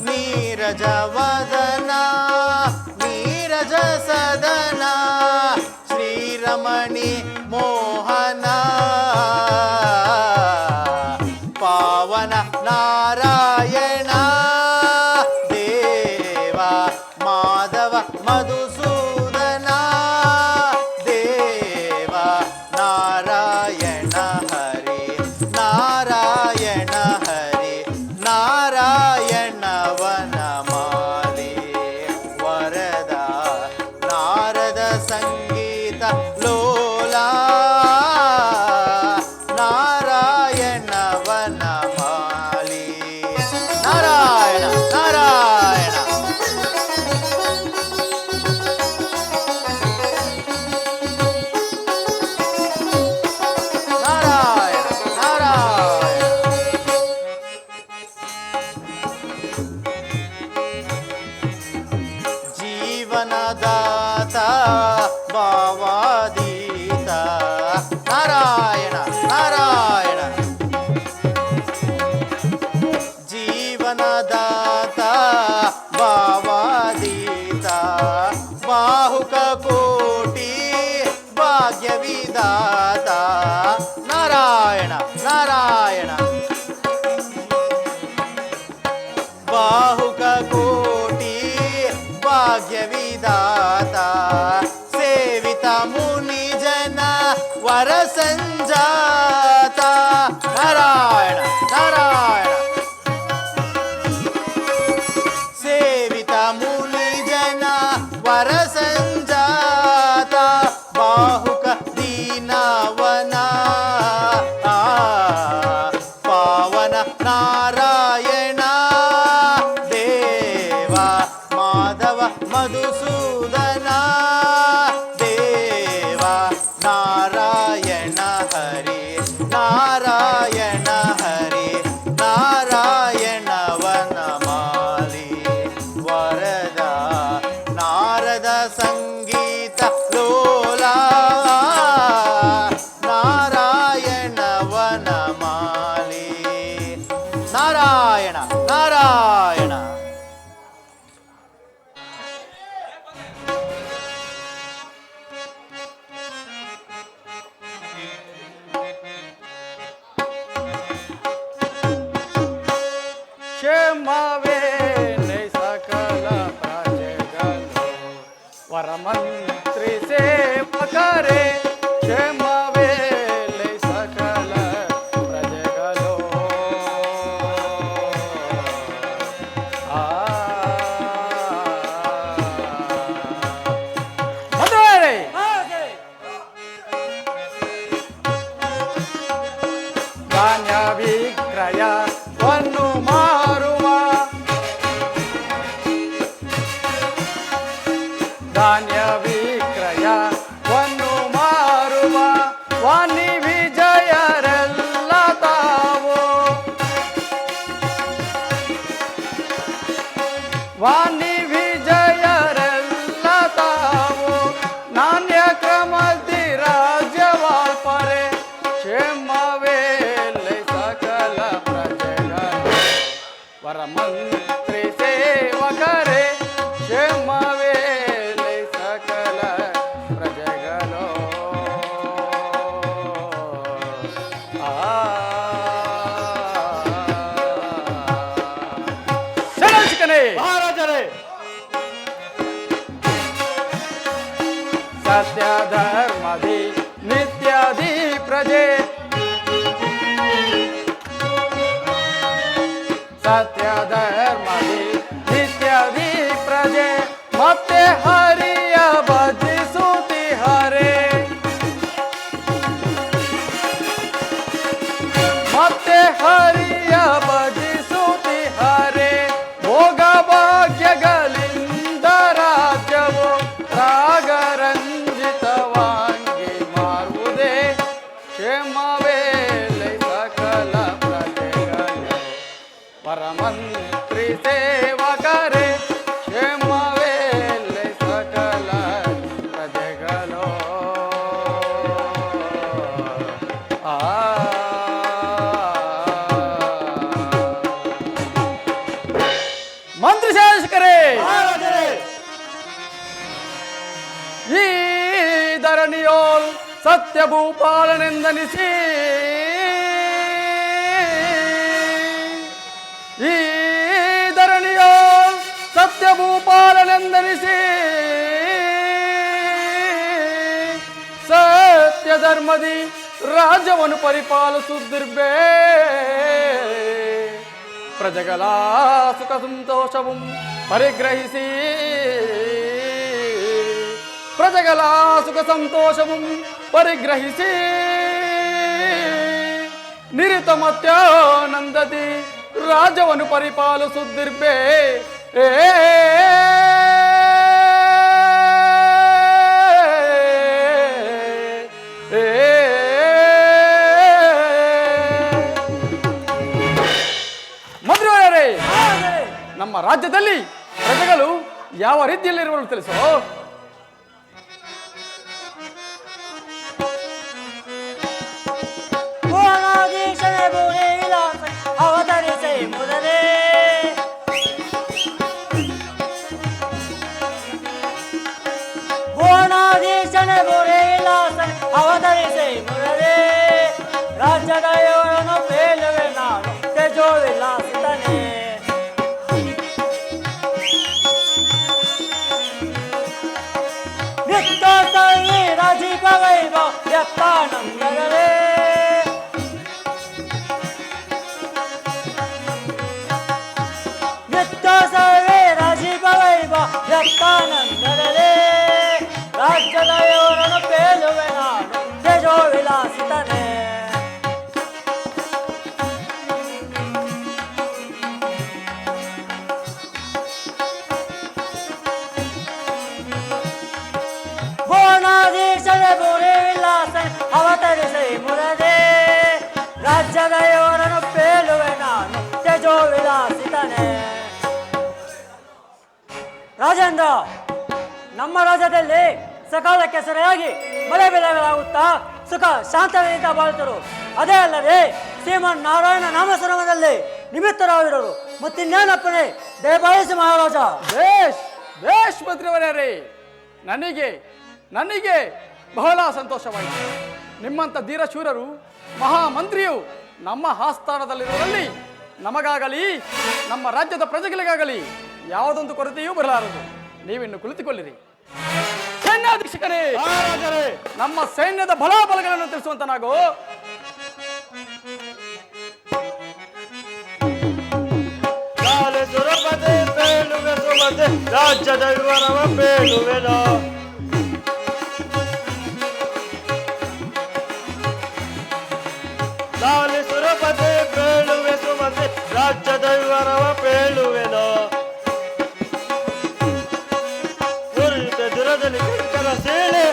ನೀರಜವದನ ನೀರಜ ಸದನ ಶ್ರೀರಮಣಿ ಮೋಹನ ಪಾವನ ನಾರಾಯಣ ದೇವ ಮಾಧವ ಮಧುಸೂದನ ದೇವ ನಾರಾಯಣ ಹರಿ ನಾರಾಯಣ ಹರಿ ನಾರಾಯಣ ವನ ಮಾಲಿ ವರದ ನಾರದ ಸಂಗೀತ ಲೋಲ. ನಾರಾಯಣ ವನ ಮಾಲಿ. ನಾರಾಯಣ ನಾರಾಯಣ. ನಾರಾಯಣ ನಾರಾಯಣ. ಜೀವನದಾತ ಭಾವಾದೀತ ನಾರಾಯಣ ನಾರಾಯಣ ಜೀವನದಾತ ಭಾವಾದೀತ ಬಾಹುಕ ಕೋಟಿ ಭಾಗ್ಯವಿದಾತ ನಾರಾಯಣ ನಾರಾಯಣ ಬಾಹುಕ ಕೋಟಿ ಭಾಗ್ಯವಿದಾತ ಸೇವಿತ ಮುನಿ ಜನ ವರ ಸಂಜಾತ ನಾರಾಯಣ ನಾರಾಯಣ ಸೇವಿತ ಮುನಿ ಜನ ವರ ಸಂಜಾತ ಬಾಹುಕ ದೀನವನ ಪಾವನ ನಾರಾಯಣ ದೇವ ಮಾಧವ ಮಧುಸೂದನ ದೇವ ನಾರಾಯಣ ಹರಿ ನಾರಾಯಣ ಹರಿ ನಾರಾಯಣ ವನಮಾಲಿ ವರದ ನಾರದ ಸಂಗೀತ ಲೋಲ ನಾರಾಯಣ ವನಮಾಲಿ ನಾರಾಯಣ ನಾರಾಯಣ ಕ್ಷೇಮವೇ ಸಕಲ ಪ್ರಜೆಗಳು ವರಮಂತ್ರಿ ಸೇವಕರೇ ಕ್ಷೇಮವೇ ಸಕಲ ಪ್ರಜೆಗಳು ಮದುವೆ ಧಾನ್ಯ ವಿಕ್ರಯವನ್ನು ಮಾರುವ ಧಾನ್ಯ ವಿಕ್ರಯವನ್ನು ಮಾರುವ ವಾಣಿ ವಿಜಯರೆಲ್ಲ ತಾವು ವಾಣಿ ವಿಜಯರೆಲ್ಲ ತಾವು ನಾಣ್ಯ ಕ್ರಮದಿ ರಾಜ್ಯವಾಪರೆ ಕ್ಷೇಮವೇ ಸಕಲ ಪ್ರಜೆಗಳು ವರಮಂತ್ರಿ ಸೇವಕರೇ ಕ್ಷೇಮವೇ ಸಕಲ ಪ್ರಜೆಗಳು ಶರಣಸಿಕನೇ ಮಹಾರಾಜರೇ ಸತ್ಯ ಧರ್ಮದಿ ನಿತ್ಯದಿ ಪ್ರಜೆ ಸತ್ಯ ಧರ್ಮದಿ ನಿತ್ಯದಿ ಪ್ರಜೆ ಮತ್ತೆ ಹರಿಯ ಭಜಿಸುತ್ತಿ ಹರೇ ಮತ್ತೆ ಹರಿಯ ಭಜಿಸುತ್ತಿ ಹರೇ ಭೋಗ ಭಾಗ್ಯಗಳಿಂದ ರಾಜ್ಯವು ರಾಗರಂಜಿತವಾಗಿ ಮಾರುವುದೇ ಕ್ಷೇಮವೇ ಸಕಲ ಪ್ರಜೆಗಳು ಪರಮಂತ್ರಿ ಸೇವಕರೇ ಕ್ಷೇಮವೇ ಸಕಲ ಪ್ರಜೆಗಳು ಮಂತ್ರಿ ಶಾಸಕರೇ ಮಹಾರಾಜರೇ ಈ ಧರಣಿಯೋಲ್ ಸತ್ಯ ಭೂಪಾಲನೆಂದನಿಸಿ ಈ ಧರಣಿಯೋಲ್ ಸತ್ಯ ಭೂಪಾಲನೆಂದನಿಸಿ ಸತ್ಯ ಧರ್ಮದಿ ರಾಜ್ಯವನ್ನು ಪರಿಪಾಲಿಸುತ್ತಿರ್ಬೇ ಪ್ರಜೆಗಳ ಸುಖ ಸಂತೋಷವು ಪರಿಗ್ರಹಿಸಿ ಪ್ರಜೆಗಳ ಸುಖ ಸಂತೋಷವು ಪರಿಗ್ರಹಿಸಿ ನಿರಿತ ಮತ್ಯಾನಂದದಿ ರಾಜ್ಯವನ್ನು ಪರಿಪಾಲಿಸುತ್ತಿರ್ಬೇ ಮಂತ್ರಿಯವರೇ, ನಮ್ಮ ರಾಜ್ಯದಲ್ಲಿ ಪ್ರಜೆಗಳು ಯಾವ ರೀತಿಯಲ್ಲಿರುವಳು ತಿಳಿಸು. ಭುವನಾಧೀಶನೇ ಭುವನೇ ವಿಲಾಸ ಅವತರಿಸೆ ಮುರದೆ. ಭುವನಾಧೀಶನೇ ಭುವನೇ ವಿಲಾಸ ಅವತರಿಸೆ ಮುರದೆ. ರಾಜ್ಯದ ಇವರನ್ನು ಬೇಲುವೆ ನಾನು ತೇಜೋ ವಿಲಾಸಿತನೇ. ನಿತ್ಯಸರ್ವೇ ರಾಜೀವ ವೈಭವ ಯತ್ತಾನಂದರೇ. ನಿತ್ಯಸರ್ವೇ ರಾಜೀವ ವೈಭವ ಯತ್ತಾನಂದರೇ. ರಾಜ್ಯದ ಇವರನ್ನು ಬೇಲುವೆ ನಾನು ತೇಜೋ ವಿಲಾಸಿತನೇ. ಭುವನಾಧೀಶನೇ ಭುವನೇ ವಿಲಾಸ ಅವತರಿಸೆ ಮುರದೆ. ರಾಜ್ಯದ ಇವರನ್ನು ಬೇಲುವೆ ನಾನು ತೇಜೋ ವಿಲಾಸಿತನೇ. ರಾಜೇಂದ್ರ, ನಮ್ಮ ರಾಜ್ಯದಲ್ಲಿ ಸಕಾಲಕ್ಕೆ ಸರಿಯಾಗಿ ಮಳೆ ಬೆಳೆಗಳಾಗುತ್ತಾ ಸುಖ ಶಾಂತದಿಂದ ಬಾಳುತ್ತರು. ಅದೇ ಅಲ್ಲದೆ ಶ್ರೀಮನ್ ನಾರಾಯಣ ನಾಮಸರಮದಲ್ಲಿ ನಿಮಿತ್ತರಾಗಿರೋರು. ಮತ್ತಿನ್ನೇನಪ್ಪನೇ ದಯಪಾಲಿಸಿ ಮಹಾರಾಜ. ಬೇಷ್ ಬೇಷ್ ಮಂತ್ರಿವರ್ಯರೇ, ನನಗೆ ಬಹಳ ಸಂತೋಷವಾಯಿತು. ನಿಮ್ಮಂಥ ಧೀರಶೂರರು ಮಹಾಮಂತ್ರಿಯು ನಮ್ಮ ಆಸ್ಥಾನದಲ್ಲಿರುವಲ್ಲಿ ನಮಗಾಗಲಿ ನಮ್ಮ ರಾಜ್ಯದ ಪ್ರಜೆಗಳಿಗಾಗಲಿ ಯಾವುದೊಂದು ಕೊರತೆಯೂ ಬರಲಾರದು. ನೀವಿನ್ನು ಕುಳಿತುಕೊಳ್ಳಿರಿ. ಸೈನ್ಯಾಧೀಕ್ಷಕರೇ, ನಮ್ಮ ಸೈನ್ಯದ ಬಲಾಬಲಗಳನ್ನು ತಿಳಿಸುವಂತನಾಗೋ. ರಾಜ್ಯದ ವಿವರವ ಬೇಳುವೆನೋ. ಲಾಲಿ ಸುರಪತಿ ಬೇಳುವೆ ಸುಮತಿ ರಾಜ್ಯದ ವಿವರವ ಬೇಳುವೆನೋ. ಉರಿತ ದುರದಲ್ಲಿ ಕಣಕರ ಸೇಳೆ,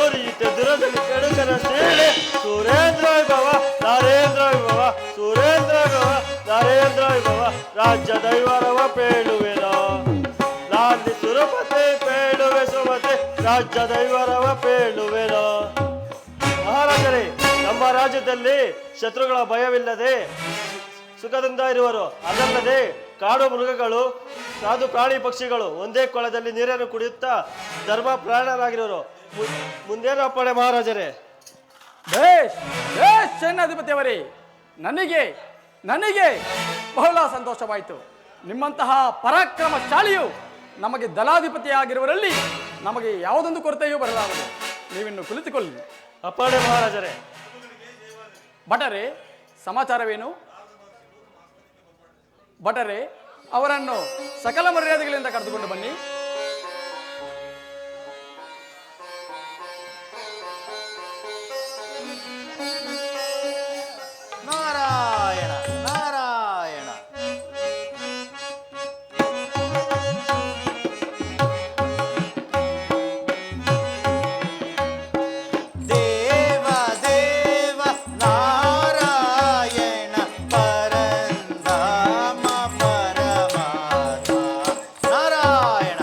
ಉರಿತ ದುರದಲ್ಲಿ ಕಣಕರ ಸೇಳೆ. ಸುರೇಂದ್ರ ವಿಭವ ನರೇಂದ್ರ ವಿಭವ, ಸುರೇಂದ್ರ ವಿಭವ ನರೇಂದ್ರ ವಿಭವ ರಾಜ್ಯದ ವಿವರವ ಬೇಳುವೆನೋ. ಲಾಲಿ ಸುರಪತಿ ಬೇಳುವೆ ಸುಮತಿ ರಾಜ್ಯದ ವಿವರವ ಬೇಳುವೆನೋ. ಮಹಾರಾಜರೇ, ನಮ್ಮ ರಾಜ್ಯದಲ್ಲಿ ಶತ್ರುಗಳ ಭಯವಿಲ್ಲದೆ ಸುಖದಿಂದ ಇರುವರು. ಅದಲ್ಲದೆ ಕಾಡು ಮೃಗಗಳು, ಸಾಧು ಪ್ರಾಣಿ ಪಕ್ಷಿಗಳು ಒಂದೇ ಕೊಳದಲ್ಲಿ ನೀರನ್ನು ಕುಡಿಯುತ್ತಾ ಧರ್ಮ ಪ್ರಾಣರಾಗಿರುವರು. ಮುಂದೇನು ಅಪ್ಪಣೆ ಮಹಾರಾಜರೇ? ಬೇಷ್ ಬೇಷ್ ಸೈನ್ಯಾಧಿಪತಿಯವರೇ, ನನಗೆ ಬಹಳ ಸಂತೋಷವಾಯಿತು. ನಿಮ್ಮಂತಹ ಪರಾಕ್ರಮಶಾಲಿಯು ನಮಗೆ ದಲಾಧಿಪತಿಯಾಗಿರುವರಲ್ಲಿ ನಮಗೆ ಯಾವುದೊಂದು ಕೊರತೆಯೂ ಬರಲಾರದು. ನೀವಿನ್ನು ಕುಳಿತುಕೊಳ್ಳಿ. ಅಪ್ಪಣೆ ಮಹಾರಾಜರೇ. ಭಟರೇ, ಸಮಾಚಾರವೇನು? ಭಟರೇ, ಅವರನ್ನು ಸಕಲ ಮರ್ಯಾದೆಗಳಿಂದ ಕರೆದುಕೊಂಡು ಬನ್ನಿ. ನಾರಾಯಣ ನಾರಾಯಣ. ದೇವ ದೇವ ನಾರಾಯಣ ಪರಂಧಾಮ ಪರಮಾತ್ಮ. ನಾರಾಯಣ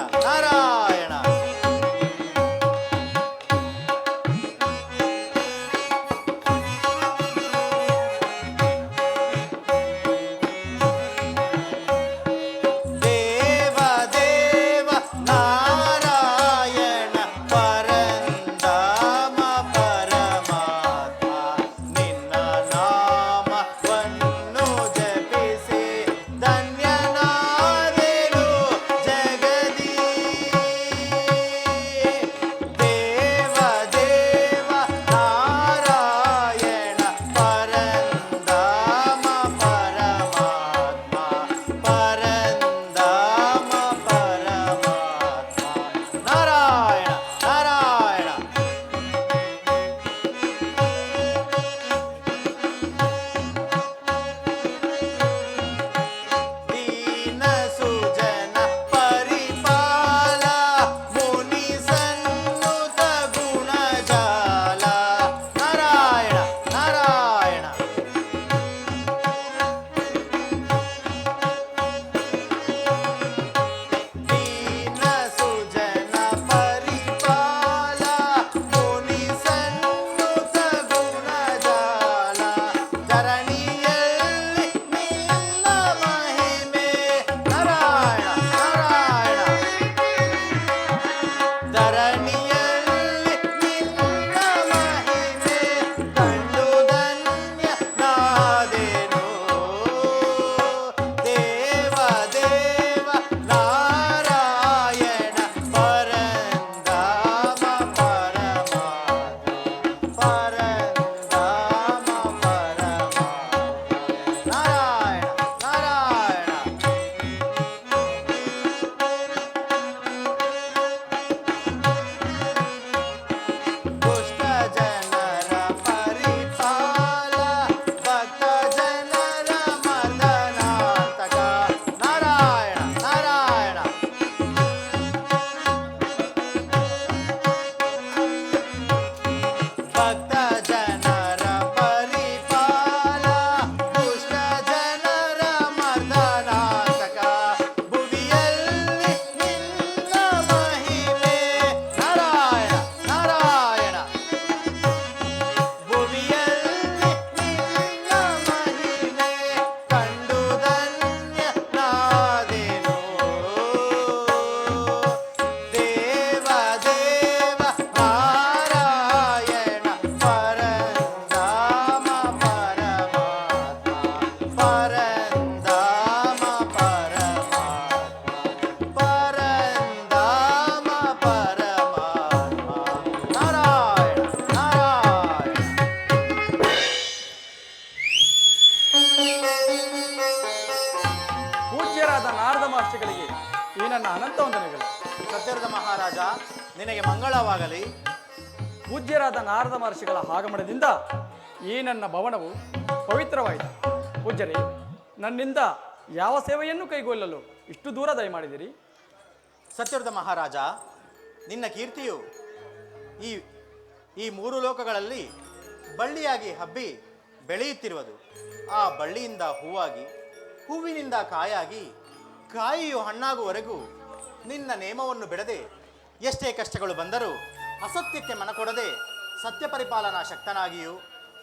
ಪರಂಧಾಮ ಪರಮಾತ್ಮ ಪರಂಧಾಮ ಪರಮಾತ್ಮ ನಾರಾಯಣ ನಾರಾಯಣ. ಪೂಜ್ಯರಾದ ನಾರದ ಮಹರ್ಷಿಗಳಿಗೆ ಈ ನನ್ನ ಅನಂತ ವಂದನೆಗಳು. ಸತ್ಯರದ ಮಹಾರಾಜ, ನಿನಗೆ ಮಂಗಳವಾಗಲಿ. ಪೂಜ್ಯರಾದ ನಾರದ ಮಹರ್ಷಿಗಳ ಆಗಮನದಿಂದ ಈ ನನ್ನ ಭವನವು ಪವಿತ್ರವಾಯಿತು. ಪೂಜ್ಯರೇ, ನನ್ನಿಂದ ಯಾವ ಸೇವೆಯನ್ನು ಕೈಗೊಳ್ಳಲು ಇಷ್ಟು ದೂರ ದಯಮಾಡಿದಿರಿ? ಸತ್ಯರದ ಮಹಾರಾಜ, ನಿನ್ನ ಕೀರ್ತಿಯು ಈ ಈ ಮೂರು ಲೋಕಗಳಲ್ಲಿ ಬಳ್ಳಿಯಾಗಿ ಹಬ್ಬಿ ಬೆಳೆಯುತ್ತಿರುವುದು. ಆ ಬಳ್ಳಿಯಿಂದ ಹೂವಾಗಿ, ಹೂವಿನಿಂದ ಕಾಯಾಗಿ, ಕಾಯಿಯು ಹಣ್ಣಾಗುವವರೆಗೂ ನಿನ್ನ ನೇಮವನ್ನು ಬಿಡದೆ ಎಷ್ಟೇ ಕಷ್ಟಗಳು ಬಂದರೂ ಅಸತ್ಯಕ್ಕೆ ಮನ ಕೊಡದೆ ಸತ್ಯ ಪರಿಪಾಲನಾ ಶಕ್ತನಾಗಿಯೂ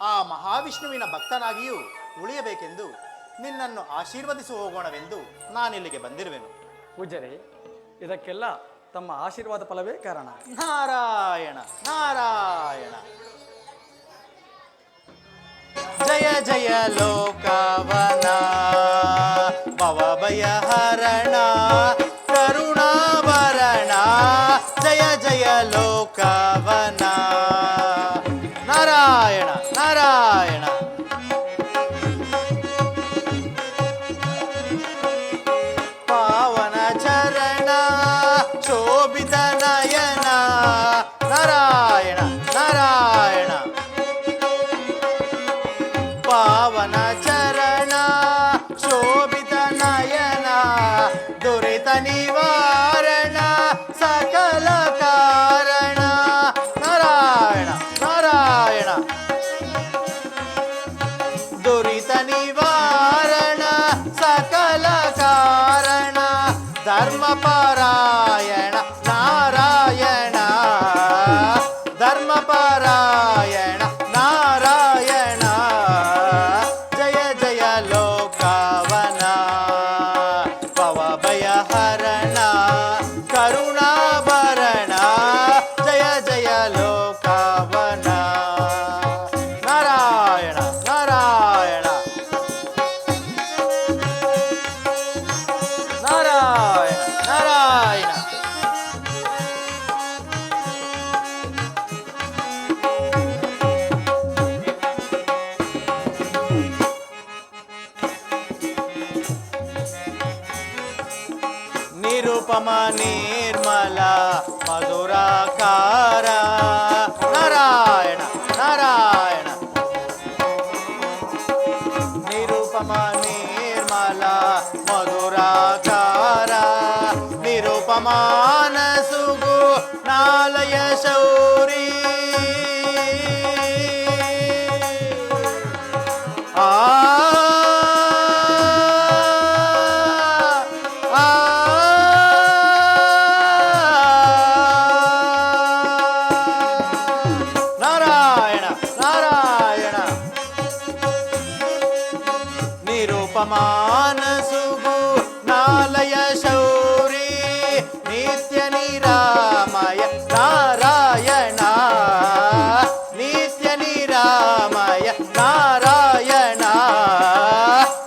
ಆ ಮಹಾವಿಷ್ಣುವಿನ ಭಕ್ತನಾಗಿಯೂ ಉಳಿಯಬೇಕೆಂದು ನಿನ್ನನ್ನು ಆಶೀರ್ವದಿಸಿ ಹೋಗೋಣವೆಂದು ನಾನಿಲ್ಲಿಗೆ ಬಂದಿರುವೆನು. ಪೂಜ್ಯರೇ, ಇದಕ್ಕೆಲ್ಲ ತಮ್ಮ ಆಶೀರ್ವಾದ ಫಲವೇ ಕಾರಣ. ನಾರಾಯಣ ನಾರಾಯಣ. ಜಯ ಜಯ ಲೋಕವನ ಭವಭಯ ಹರಣ ಕರುಣಾಭರಣ. ಜಯ ಜಯ ಲೋಕವನ ನಾರಾಯಣ ನಾರಾಯಣ. ಪಾವನ ಚರಣ ಶೋಭಿತ ನಯನ ನಾರಾಯಣ ನಾರಾಯಣ. ಪಾವನ ಚರಣ ಶೋಭಿತ ನಯನ ದುರಿತ ನಿವಾರಣ ಸಕಲ ಕಾರಣ ನಾರಾಯಣ ನಾರಾಯಣ. ದುರಿತ ನಿವಾರಣ ಸಕಲ ಕಾರಣ ಧರ್ಮಪರಾಯಣ ನಾರಾಯಣ. ಧರ್ಮಪರಾಯಣ ನಾರಾಯಣ. ಜಯ ಜಯ ಲೋಕವನ ಭವಭಯ ಹರಣ ಕರುಣಾಭರಣ. ಜಯ ಜಯ ಲೋಕವನ ನಾರಾಯಣ ನಾರಾಯಣ ನಾರಾಯಣ ನಾರಾಯಣ. ನಿರುಪಮ ನಿರ್ಮಲ ಮಧುರಾಕಾರ ನಾರಾಯಣ ನಾರಾಯಣ. ನಿರುಪಮ ನಿರ್ಮಲ ಮಧುರಾಕಾರ ನಿರುಪಮಾನ ಸುಗು ನಾಲಯ ಶೌರಿ. ಆ ನಾರಾಯಣ ನಾರಾಯಣ. ನಿರುಪಮಾನ ಸುಗು ನಾಲಯ ಶೌರಿ ನಿತ್ಯ ನಿರಾಮಯ ನಾರಾಯಣ. ನಿತ್ಯ ನಿರಾಮಯ ನಾರಾಯಣ.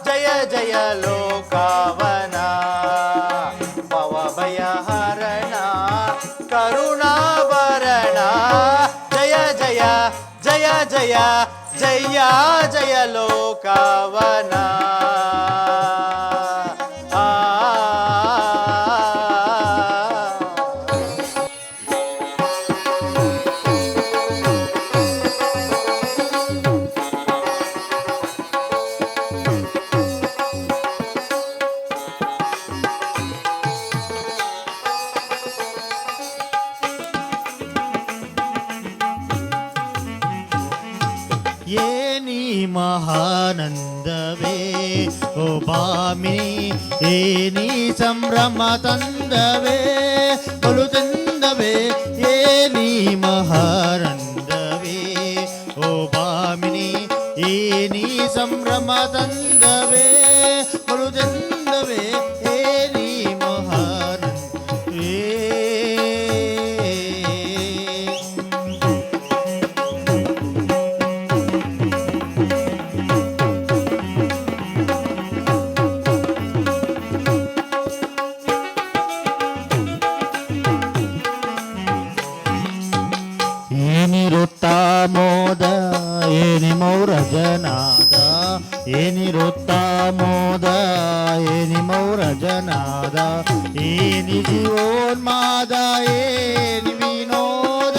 ಜಯ ಜಯ ಲೋಕವನ ಭವಭಯ ಹರಣ ಕರುಣಾಭರಣ. ಜಯ ಜಯ ಜಯ ಜಯ ಜಯ ಜಯ ಲೋಕವನ. ಏನಿ ಮಹಾನಂದವೇ ಓ ಭಾಮಿನಿ, ಏನಿ ಸಂಭ್ರಮ ತಂದವೇ ಬಲು ಚಂದವೇ. ಏನಿ ಮಹಾನಂದವೇ ಓ ಭಾಮಿನಿ, ಏನಿ ಸಂಭ್ರಮ ತಂದವೇ ಬಲು ಚಂದವೇ. ಏನಿ ಮಹಾನಂದವೇ ಏನಿರುತ್ತ ಮೋದ ಏನಿ ಮೌರಜನಾದ ಏನಿ ಜೀವೋನ್ಮಾದ ಏನಿ ವಿನೋದ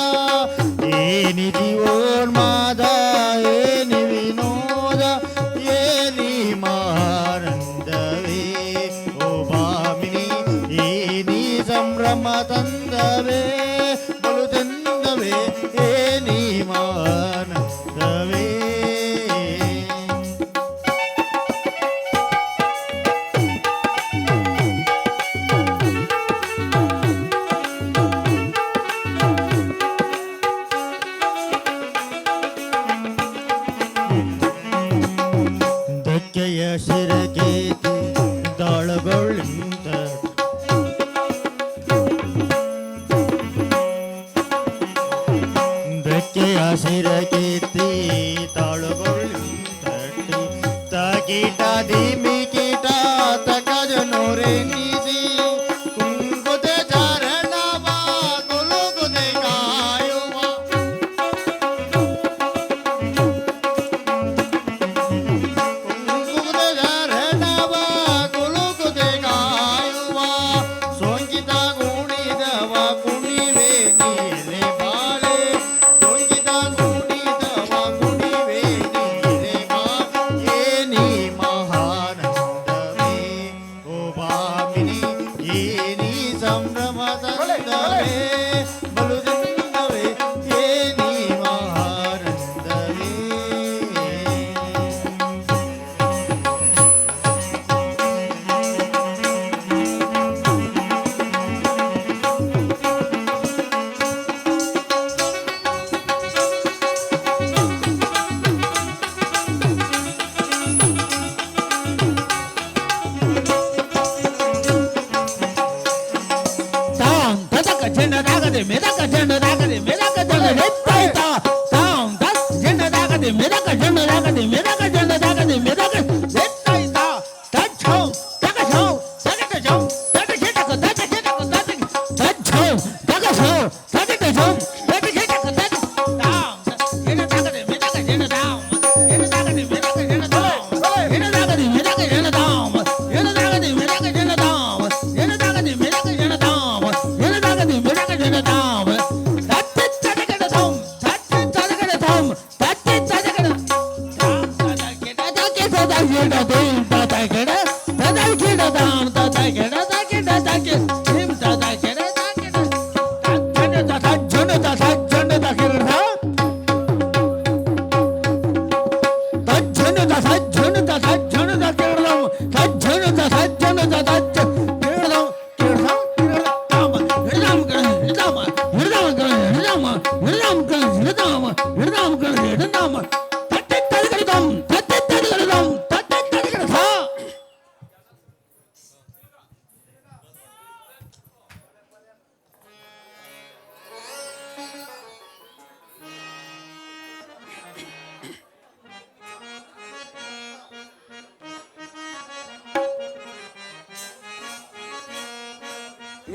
ಏನಿ ಜೀವೋನ್ಮಾದ ಏನಿ ವಿನೋದ ಏನಿ ಮಾನಂದವೇ ಓ ಭಾಮಿನಿ ಏನಿ ಸಂಭ್ರಮ ತಂದವೇ ಬಲು ತಂದವೇ ಏನಿ ಮಾನಂದವೇ. ಧಕ್ಕೆಯ ಶಿರಗೇತಿ ದಾಳಗೊಳ್ಳಿಂದ ಧಕ್ಕೆಯ ಶಿರಗೇತಿ ತಾಳಗೊಳ್ಳಿಂದಟ್ಟಿ ತಕೀಟ ದಿಮಿ ಕೀಟ ತಕಜನೋರೆ ನೀಸಿ ಕುಂಕುತೆ ಚಾರಣವ ಕುಲುಕುತೆ ಕಾಯುವ ರಣವ ಕುಲುಕುತೆ ಕಾಯುವ ಸೋಂಕಿತ ಕುಣಿದವ ಕುಣಿವೆ ನೀರೆ ಬಾಳೆ ಸೋಂಕಿತ ಕುಣಿದವ ಕುಣಿವೆ ನೀರೆ ಬಾ ಏನಿ ಮಹಾನಂದವೇ ಓ ಭಾಮಿನಿ ಏನಿ ಸಂಭ್ರಮ ತಂದವೇ ಬಲು ತಂದವೇ ಏನಿ ಮಹಾನಂದವೇ. ತಾಂ ತದಕ ಜೆಂಡದಾಗದೆ ಮೆದಕ ಜೆಂಡದಾಗದೆ ಮೆದಕ ಜೆಂಡ ನೆತ್ತಾಯ್ತಾ ತಾಂ ತಕ್ ಜೆಂಡದಾಗದೆ ಮೆದಕ ಜೆಂಡದಾಗದೆ ಮೆದಕ ಜೆಂಡದಾಗದೆ ಮೆದಕ ನೆತ್ತಾಯ್ತಾ ತಚ್ಚೌ ತಗಚೌ ತಗಚೌ ತಗಚಟಕ ತಗಚಟಕ ತಗಚ ತಚ್ಚೌ ತಗಚೌ ತಗಚೌ ತಗಚಟಕ ತಗ ತಾಂ ಜೆಂಡದಾಗದೆ ಮೆದಕ ಜೆಂಡದಾಂ ಜೆಂಡದಾಗದೆ ಮೆದಕ ಜೆಂಡದಾಂ ಜೆಂಡದಾಗದೆ ಮೆದಕ ಜೆಂಡದಾಂ ಜೆಂಡದಾಗದೆ ಮೆದಕ ಜೆಂಡದಾಂ ಜೆಂಡದಾಗದೆ ಮೆದಕ ಜೆಂಡದಾಂ ಜೆಂಡದಾಗದೆ ಮೆದಕ ಜೆಂಡದಾಂ ತತ್ತಿ ತದಗಡ ಥಂ ತತ್ತಿ ತದಗಡ ಥಂ ತತ್ತಿ ತದಗಡ ತಾಂ ತದಗಡ ತದಗಡ ತದಗಡ ತದಗಡ ತಾಂ ತದಗಡ ತದಗಡ ತದಗಡ ನಿಮ್ ತದಗಡ ತದಗಡ ತಜ್ಜನ ತಜ್ಜನ ತದಗಡ ತಜ್ಜನ ತಜ್ಜನ ತಜ್ಜನ ತದಗಡ ತಜ್ಜನ ತಜ್ಜನ ತಜ್ಜ ಕೇಳದಂ ಕೇಳದಂ ತಾಮ ಹಿಡದಾಮ ಕಣ ಹಿಡದಾಮ ಹಿಡದಾಮ ಕಣ ಹಿಡದಾಮ ಹಿಡದಾಮ ಕಣ ಹಿಡದಾಮ ಹಿಡದಾಮ ಕಣ ಹಿಡದಾಮ ತತ್ತಿ ತದಗಡದಂ ತತ್ತಿ ತದಗಡದಂ ತತ್ತಿ ತದಗಡ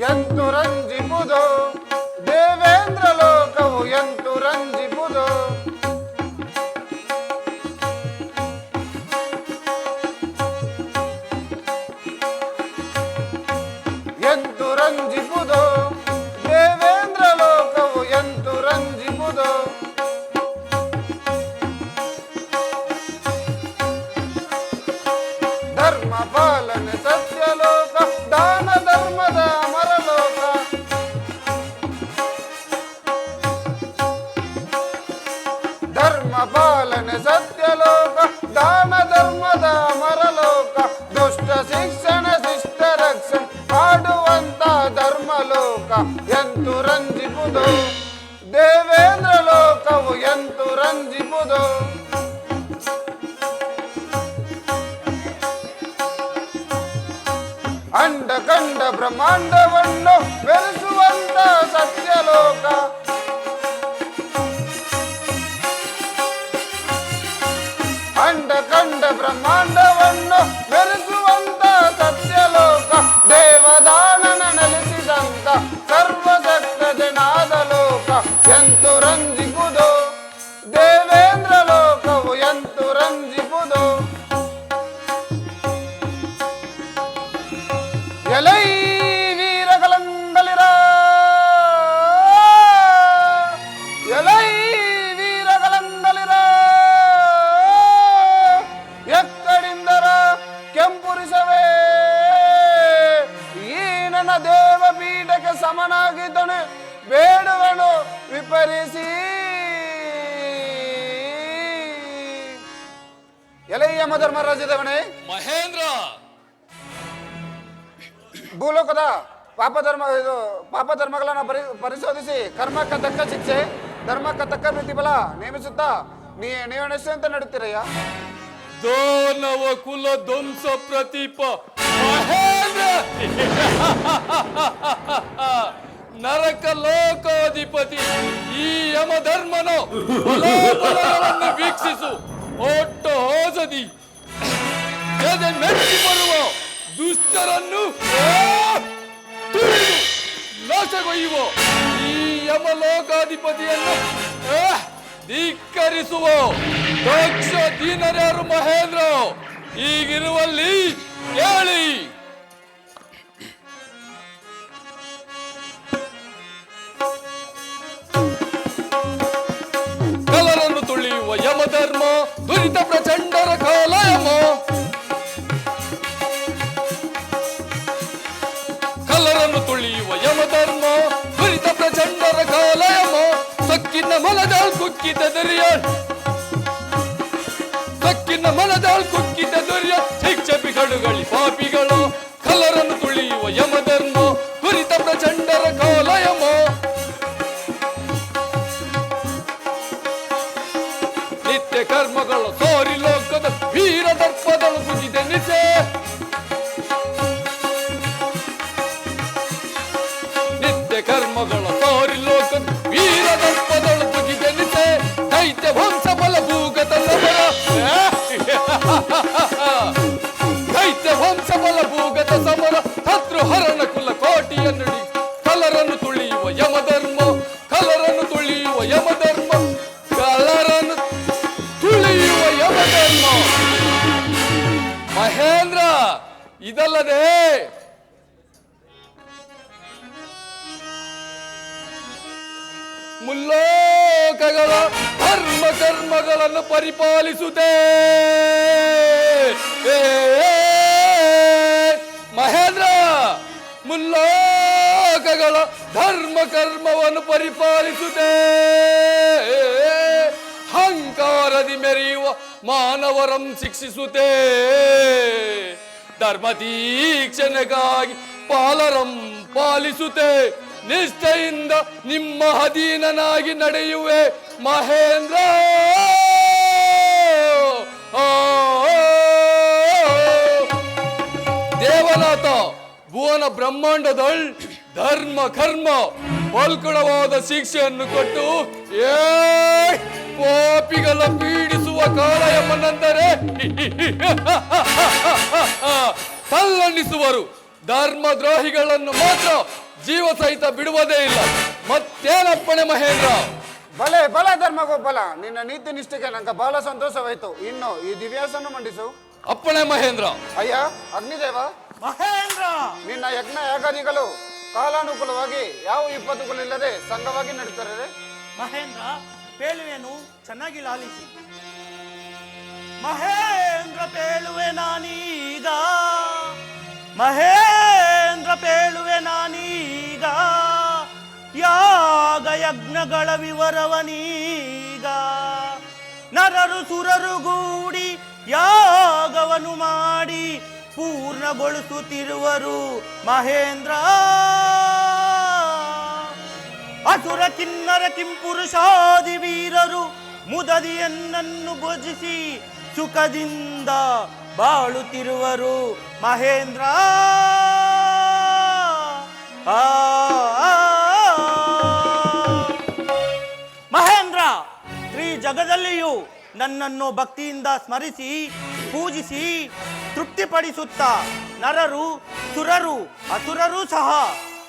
ಎಂತು ರಂಜಿಪುದು ದೇವೇಂದ್ರ ಲೋಕವು ಎಂತು ರಂಜಿಪುದು ಎಂತು ರಂಜಿಪುದು ದೇವೇಂದ್ರ ಲೋಕವು ಎಂತು ರಂಜಿಪುದು ಧರ್ಮ ಪಾಲನೆ ಸತ್ಯಲೋಕ ದಾನ ಧರ್ಮದ ಅಮರಲೋಕ ಧರ್ಮ ಪಾಲನೆ ಸತ್ಯಲೋಕ ದಾನ ಧರ್ಮದ ಅಮರಲೋಕ ದುಷ್ಟ ಶಿಕ್ಷಣ ಶಿಷ್ಟ ರಕ್ಷಣೆ ಆಡುವಂತ ಧರ್ಮಲೋಕ ಎಂತು ರಂಜಿಪುದು ದೇವೇಂದ್ರ ಲೋಕವು ಎಂತು ರಂಜಿಪುದು ಅಂಡ ಕಂಡ ಬ್ರಹ್ಮಾಂಡವನ್ನು ಬೆಳೆಸುವಂತ ಸತ್ಯಲೋಕ ಅಂಡ ಕಂಡ ಬ್ರಹ್ಮಾಂಡವನ್ನು ಬೆರೆಸುವಂತ ಸತ್ಯಲೋಕ ದೇವದಾನನ ನೆಲೆಸಿದಂತ ಸರ್ವಶಕ್ತ ಜನಾದ ಲೋಕ ಎಂತು ರಂಜಿಪುದು ದೇವೇಂದ್ರ ಲೋಕವು ಎಂತು ರಂಜಿಪುದು ಸಮನಾಗಿದ್ದನು ಬೇಡುವನು ವಿಪರಿಸಿ. ಎಲೆ ಯಮಧರ್ಮರಾಜದೇವನೇ ಮಹೇಂದ್ರ, ಭೂಲೋಕದ ಪಾಪ ಧರ್ಮಗಳನ್ನ ಪರಿಶೋಧಿಸಿ ಕರ್ಮಕ್ಕೆ ತಕ್ಕ ಶಿಕ್ಷೆ, ಧರ್ಮಕ್ಕೆ ತಕ್ಕ ಪ್ರತಿಫಲ ನೇಮಿಸುತ್ತಾ ನೀವೆಷ್ಟು ಅಂತ ನಡುತ್ತೀರಯ್ಯ? ದಾನವ ಕುಲ ಧ್ವಂಸ ಪ್ರತೀಪ ಮಹೇಂದ್ರ, ನರಕ ಲೋಕಾಧಿಪತಿ ಈ ಯಮಧರ್ಮನು ಬಲಾಬಲವನ್ನು ವೀಕ್ಷಿಸು. ಒಟ್ಟು ಹೋಸದಿ ಎದೆ ಮೆಚ್ಚಿ ಬರುವ ದುಷ್ಟರನ್ನು ತುಳಿದು ನಾಶಗೊಯ್ಯುವ ಈ ಯಮಲೋಕಾಧಿಪತಿಯನ್ನು ಧಿಕ್ಕರಿಸುವ ದಕ್ಷ ದೀನರ್ಯಾರು ಮಹೇಂದ್ರ. ಈಗಿರುವಲ್ಲಿ ಹೇಳಿ. ಕಲರನ್ನು ತುಳಿಯುವ ಯಮಧರ್ಮ, ದುರಿತ ಪ್ರಚಂಡರ ಕಾಲಯಮ. ಕಲರನ್ನು ತುಳಿಯುವ ಯಮಧರ್ಮ, ದುರಿತ ಪ್ರಚಂಡರ ಕಾಲಯಮ. ಸಕ್ಕಿನ ಮಲದಾಳ್ ಕುಕ್ಕಿದ ದರಿಯಾಳ್, ಸಕ್ಕಿನ ಮಲದಾಳ್ ಕುಕ್ಕಿದ ದೊರಿಯ ಶಿಕ್ಷಪಿಗಳುಗಳಿ ಪಾಪಿಗಳು. ಕಲರನ್ನು ತುಳಿಯುವ ಯಮಧರ್ಮ, ದುರಿತ ಪ್ರಚಂಡರ ಕಾಲಯಮ. ನಿತ್ಯ ಕರ್ಮಗಳು ಸೋರಿ ಲೋಕದ ವೀರ ದರ್ಪದಳು ಮುಗಿದ ನಿಸೆ. ನಿತ್ಯ ಕರ್ಮಗಳ ಸೋರಿ ಲೋಕದ ವೀರ ದರ್ಪದಳು ಮುಗಿದ ನಿಸೆ. ದೈತ್ಯ ವಂಶ ಬಲ ಭೂಗತ ಸಮರ, ದೈತ್ಯ ವಂಶ ಬಲ ಭೂಗತ ಸಮರ. ಶತ್ರು ಹರಣ ಕುಲ ಕೋಟಿಯ ನುಡಿ. ಕಲರನ್ನು ತುಳಿಯುವ ಯಮಧರ್ಮ, ಕಲರನ್ನು ತುಳಿಯುವ ಯಮಧರ್ಮ, ಕಲರನ್ನು ತುಳಿಯುವ ಯಮಧರ್ಮ. ಮಹೇಂದ್ರ, ಇದಲ್ಲದೆ ಮುಲ್ಲೋಕಗಳ ಧರ್ಮ ಕರ್ಮಗಳನ್ನು ಪರಿಪಾಲಿಸುತ್ತೆ. ಮಹೇಂದ್ರ, ಮುಲ್ಲೋಕಗಳ ಧರ್ಮ ಕರ್ಮವನ್ನು ಪರಿಪಾಲಿಸುತ್ತೆ. ಅಹಂಕಾರದಿ ಮೆರೆಯುವ ಮಾನವರಂ ಶಿಕ್ಷಿಸುತ್ತೆ. ಧರ್ಮ ತೀಕ್ಷಣೆಗಾಗಿ ಪಾಲರಂ ಪಾಲಿಸುತ್ತೆ. ನಿಷ್ಠೆಯಿಂದ ನಿಮ್ಮ ಅಧೀನನಾಗಿ ನಡೆಯುವೆ ಮಹೇಂದ್ರ. ದೇವನಾಥ ಭುವನ ಬ್ರಹ್ಮಾಂಡದಳ್ ಧರ್ಮ ಕರ್ಮ ಬಲ್ಕುಳವಾದ ಶಿಕ್ಷೆಯನ್ನು ಕೊಟ್ಟು ಪಾಪಿಗಳ ಪೀಡಿಸುವ ಕಾಲಯಮ್ಮನೆಂದರೆ ತಲ್ಲಣಿಸುವರು. ಧರ್ಮದ್ರೋಹಿಗಳನ್ನು ಮಾತ್ರ ಜೀವ ಸಹಿತ ಬಿಡುವುದೇ ಇಲ್ಲ. ಮತ್ತೇನಪ್ಪಣೆ ಮಹೇಂದ್ರ? ಬಲೆ ಬಲ ಧರ್ಮಗೋಪಾಲ, ನಿನ್ನ ನೀತಿ ನಿಷ್ಠೆಗೆ ನಂಗೆ ಬಹಳ ಸಂತೋಷವಾಯಿತು. ಇನ್ನು ಈ ದಿವ್ಯಾಸನ್ನು ಮಂಡಿಸು. ಅಪ್ಪಣೆ ಮಹೇಂದ್ರ. ಅಯ್ಯ ಅಗ್ನಿದೇವ ಮಹೇಂದ್ರ, ನಿನ್ನ ಯಜ್ಞ ಯಾಗಾದಿಗಳು ಕಾಲಾನುಕೂಲವಾಗಿ ಯಾವ ವಿಪತ್ತುಗಳಿಲ್ಲದೆ ಸಂಘವಾಗಿ ನಡೀತಾರೆ. ಮಹೇಂದ್ರ ಪೇಳುವೆನು ಚೆನ್ನಾಗಿ ಲಾಲಿಸಿ. ಮಹೇಂದ್ರ ಪೇಳುವೆ ನಾನೀಗ, ಮಹೇಂದ್ರ ಪೇಳುವೆ ನಾನೀಗ. ಯಾಗ ಯಜ್ಞಗಳ ವಿವರವನೀಗ. ನರರು ಸುರರು ಗೂಡಿ ಯಾಗವನ್ನು ಮಾಡಿ ಪೂರ್ಣಗೊಳಿಸುತ್ತಿರುವರು ಮಹೇಂದ್ರ. ಅಸುರ ಕಿನ್ನರ ಕಿಂಪುರುಷಾದಿ ವೀರರು ಮುದದಿಯನ್ನನ್ನು ಭುಜಿಸಿ ಸುಖದಿಂದ ಬಾಳುತ್ತಿರುವರು ಮಹೇಂದ್ರ. ಮಹೇಂದ್ರ, ಶ್ರೀ ಜಗದಲ್ಲಿಯೂ ನನ್ನನ್ನು ಭಕ್ತಿಯಿಂದ ಸ್ಮರಿಸಿ ಪೂಜಿಸಿ ತೃಪ್ತಿಪಡಿಸುತ್ತಾ ನರರು ಸುರರು ಅಸುರರು ಸಹ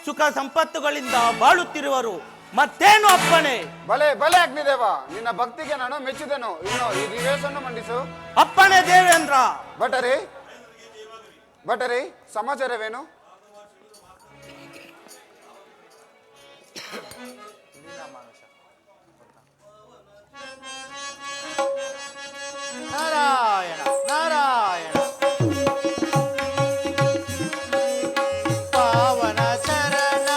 ಸುಖ ಸಂಪತ್ತುಗಳಿಂದ ಬಾಳುತ್ತಿರುವರು. ಮತ್ತೇನು ಅಪ್ಪಣೆ? ಬಲೆ ಬಲೆ ಅಗ್ನಿದೇವ, ನಿನ್ನ ಭಕ್ತಿಗೆ ನಾನು ಮೆಚ್ಚಿದೆನು. ಇನ್ನು ಈ ದಿವ್ಯಾಸನ್ನು ಮಂಡಿಸು. ಅಪ್ಪಣೆ ದೇವೇಂದ್ರ. ಭಟರಿ ಭಟರಿ, ಸಮಾಚಾರವೇನು? ನಾರಾಯಣ ನಾರಾಯಣ. ಪಾವನ ಚರಣ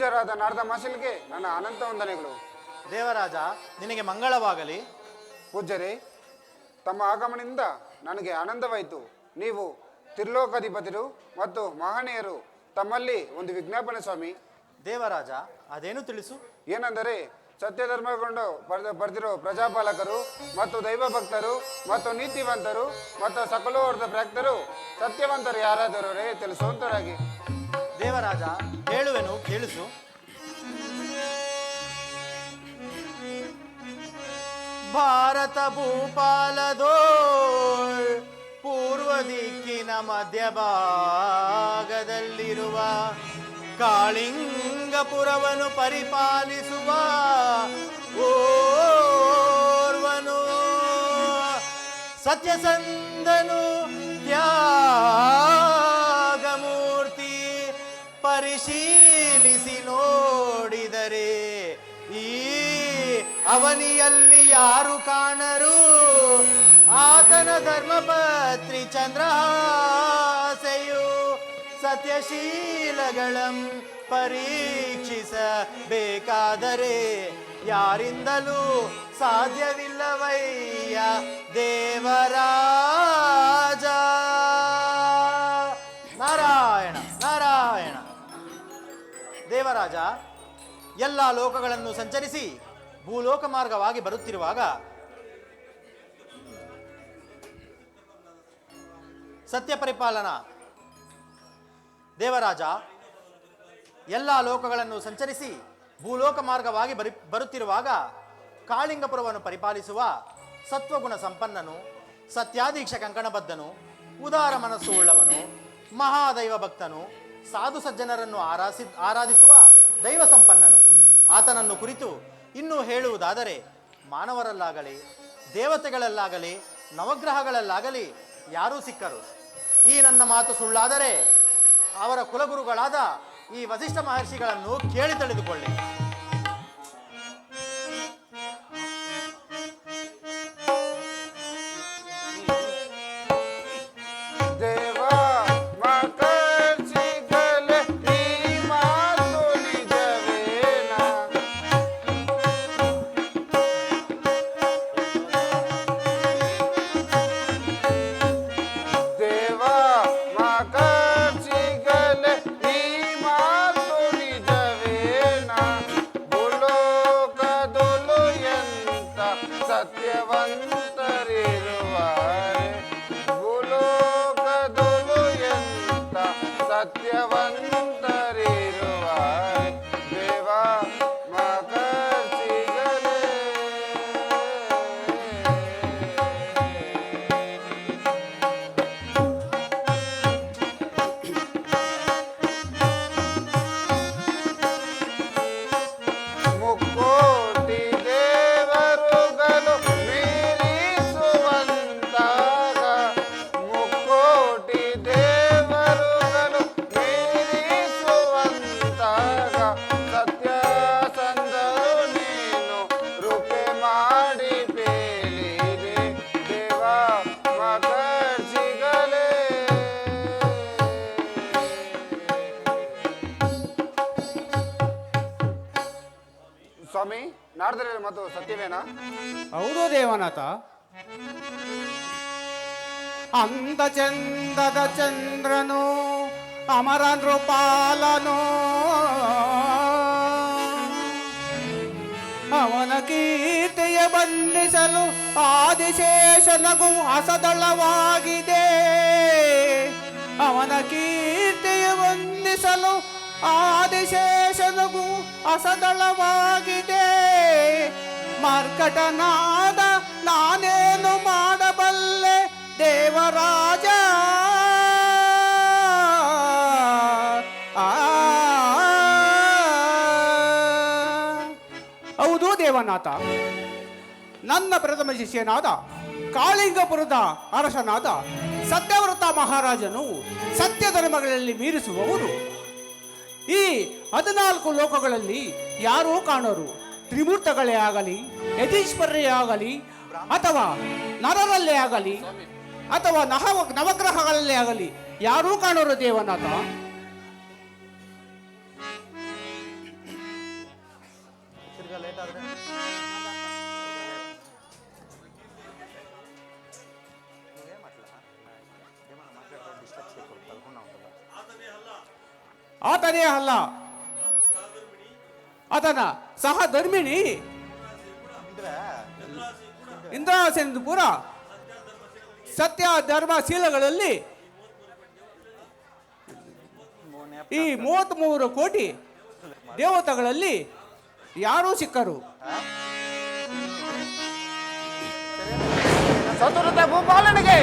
ಪೂಜ್ಯರಾದ ನಾರದ ಮಾಸಿಲ್ಗೆ ನನ್ನ ಅನಂತ ವಂದನೆಗಳು. ದೇವರಾಜ ನಿನಗೆ ಮಂಗಳವಾಗಲಿ. ಪೂಜ್ಯರೇ, ತಮ್ಮ ಆಗಮನದಿಂದ ನನಗೆ ಆನಂದವಾಯಿತು. ನೀವು ತ್ರಿಲೋಕಾಧಿಪತಿರು ಮತ್ತು ಮಹನೀಯರು. ತಮ್ಮಲ್ಲಿ ಒಂದು ವಿಜ್ಞಾಪನೆ ಸ್ವಾಮಿ. ದೇವರಾಜ, ಅದೇನು ತಿಳಿಸು. ಏನೆಂದರೆ ಸತ್ಯ ಧರ್ಮಗೊಂಡು ಬರ್ದಿರೋ ಪ್ರಜಾಪಾಲಕರು ಮತ್ತು ದೈವ ಭಕ್ತರು ಮತ್ತು ನೀತಿವಂತರು ಮತ್ತು ಸಕಲೋರ್ಧ ಪ್ರಾಕ್ತರು ಸತ್ಯವಂತರು ಯಾರಾದರೂ ತಿಳಿಸುವಂತರಾಗಿ. ದೇವರಾಜ, ಹೇಳುವೆನು ಕೇಳಿಸು. ಭಾರತ ಭೂಪಾಲದೋ ಪೂರ್ವ ದಿಕ್ಕಿನ ಮಧ್ಯಭಾಗದಲ್ಲಿರುವ ಕಾಳಿಂಗಪುರವನ್ನು ಪರಿಪಾಲಿಸುವ ಓರ್ವನು ಸತ್ಯಸಂಧನು ತ್ಯಾಗಮೂರ್ತಿ. ಪರಿಶೀಲಿಸಿ ನೋಡಿದರೆ ಈ ಅವನಿಯಲ್ಲಿ ಯಾರು ಕಾಣರು. ಆತನ ಧರ್ಮಪತ್ರಿ ಚಂದ್ರಹಾಸೆಯು ಸತ್ಯಶೀಲಗಳಂ ಪರೀಕ್ಷಿಸಬೇಕಾದರೆ ಯಾರಿಂದಲೂ ಸಾಧ್ಯವಿಲ್ಲವಯ್ಯ ದೇವರಾಜ. ನಾರಾಯಣ ನಾರಾಯಣ. ದೇವರಾಜ, ಎಲ್ಲ ಲೋಕಗಳನ್ನು ಸಂಚರಿಸಿ ಭೂಲೋಕ ಮಾರ್ಗವಾಗಿ ಬರುತ್ತಿರುವಾಗ ಸತ್ಯ ಪರಿಪಾಲನಾ ದೇವರಾಜ, ಎಲ್ಲ ಲೋಕಗಳನ್ನು ಸಂಚರಿಸಿ ಭೂಲೋಕ ಮಾರ್ಗವಾಗಿ ಬರುತ್ತಿರುವಾಗ ಕಾಳಿಂಗಪುರವನ್ನು ಪರಿಪಾಲಿಸುವ ಸತ್ವಗುಣ ಸಂಪನ್ನನು, ಸತ್ಯಾದೀಕ್ಷ ಕಂಕಣಬದ್ಧನು, ಉದಾರ ಮನಸ್ಸು ಉಳ್ಳವನು, ಮಹಾದೈವ ಭಕ್ತನು, ಸಾಧು ಸಜ್ಜನರನ್ನು ಆರಾಧಿಸುವ ದೈವ ಸಂಪನ್ನನು. ಆತನನ್ನು ಕುರಿತು ಇನ್ನೂ ಹೇಳುವುದಾದರೆ ಮಾನವರಲ್ಲಾಗಲಿ ದೇವತೆಗಳಲ್ಲಾಗಲಿ ನವಗ್ರಹಗಳಲ್ಲಾಗಲಿ ಯಾರೂ ಸಿಕ್ಕರು. ಈ ನನ್ನ ಮಾತು ಸುಳ್ಳಾದರೆ ಅವರ ಕುಲಗುರುಗಳಾದ ಈ ವಸಿಷ್ಠ ಮಹರ್ಷಿಗಳನ್ನು ಕೇಳಿ ತಿಳಿದುಕೊಳ್ಳಿ. ಸ್ವಾಮಿ, ನಾರದರ ಮತ್ತು ಸತ್ಯವೇನಾ? ಹೌದು ದೇವನಾಥ. ಅಂದ ಚಂದದ ಚಂದ್ರನು ಅಮರ ನೃಪಾಲನು ಅವನ ಕೀರ್ತಿಯ ಬಂಧಿಸಲು ಆದಿಶೇಷನಗೂ ಅಸದಳವಾಗಿದೆ. ಅವನ ಕೀರ್ತಿಯ ಬಂಧಿಸಲು ಆದಿಶೇಷನಗೂ ಅಸದಳವಾಗಿದೆ. ಮರ್ಕಟನಾದ ನಾನೇನು ಮಾಡಬಲ್ಲೆ ದೇವರಾಜ. ಹೌದು ದೇವನಾಥ, ನನ್ನ ಪ್ರಥಮ ಶಿಷ್ಯನಾದ ಕಾಳಿಂಗಪುರದ ಅರಸನಾದ ಸತ್ಯವ್ರತ ಮಹಾರಾಜನು ಸತ್ಯ ಧರ್ಮಗಳಲ್ಲಿ ಮೀರಿಸುವವರು. ಈ 14 ಲೋಕಗಳಲ್ಲಿ ಯಾರೂ ಕಾಣರು. ತ್ರಿಮೂರ್ತಗಳೇ ಆಗಲಿ, ಯತೀಶ್ವರೇ ಆಗಲಿ, ಅಥವಾ ನರರಲ್ಲೇ ಆಗಲಿ, ಅಥವಾ ನವಗ್ರಹಗಳಲ್ಲೇ ಆಗಲಿ ಯಾರೂ ಕಾಣರು ದೇವನಾಥ. ಆತನೇ ಅಲ್ಲ, ಆತನ ಸಹಧರ್ಮಿಣಿ ಇಂದ್ರಾಸೇನಪುರ ಸತ್ಯ ಧರ್ಮ ಶೀಲಗಳಲ್ಲಿ ಈ 33 ಕೋಟಿ ದೇವತೆಗಳಲ್ಲಿ ಯಾರೂ ಸಿಕ್ಕರು. ಚತುರತೆ ಭೂಪಾಲನಿಗೆ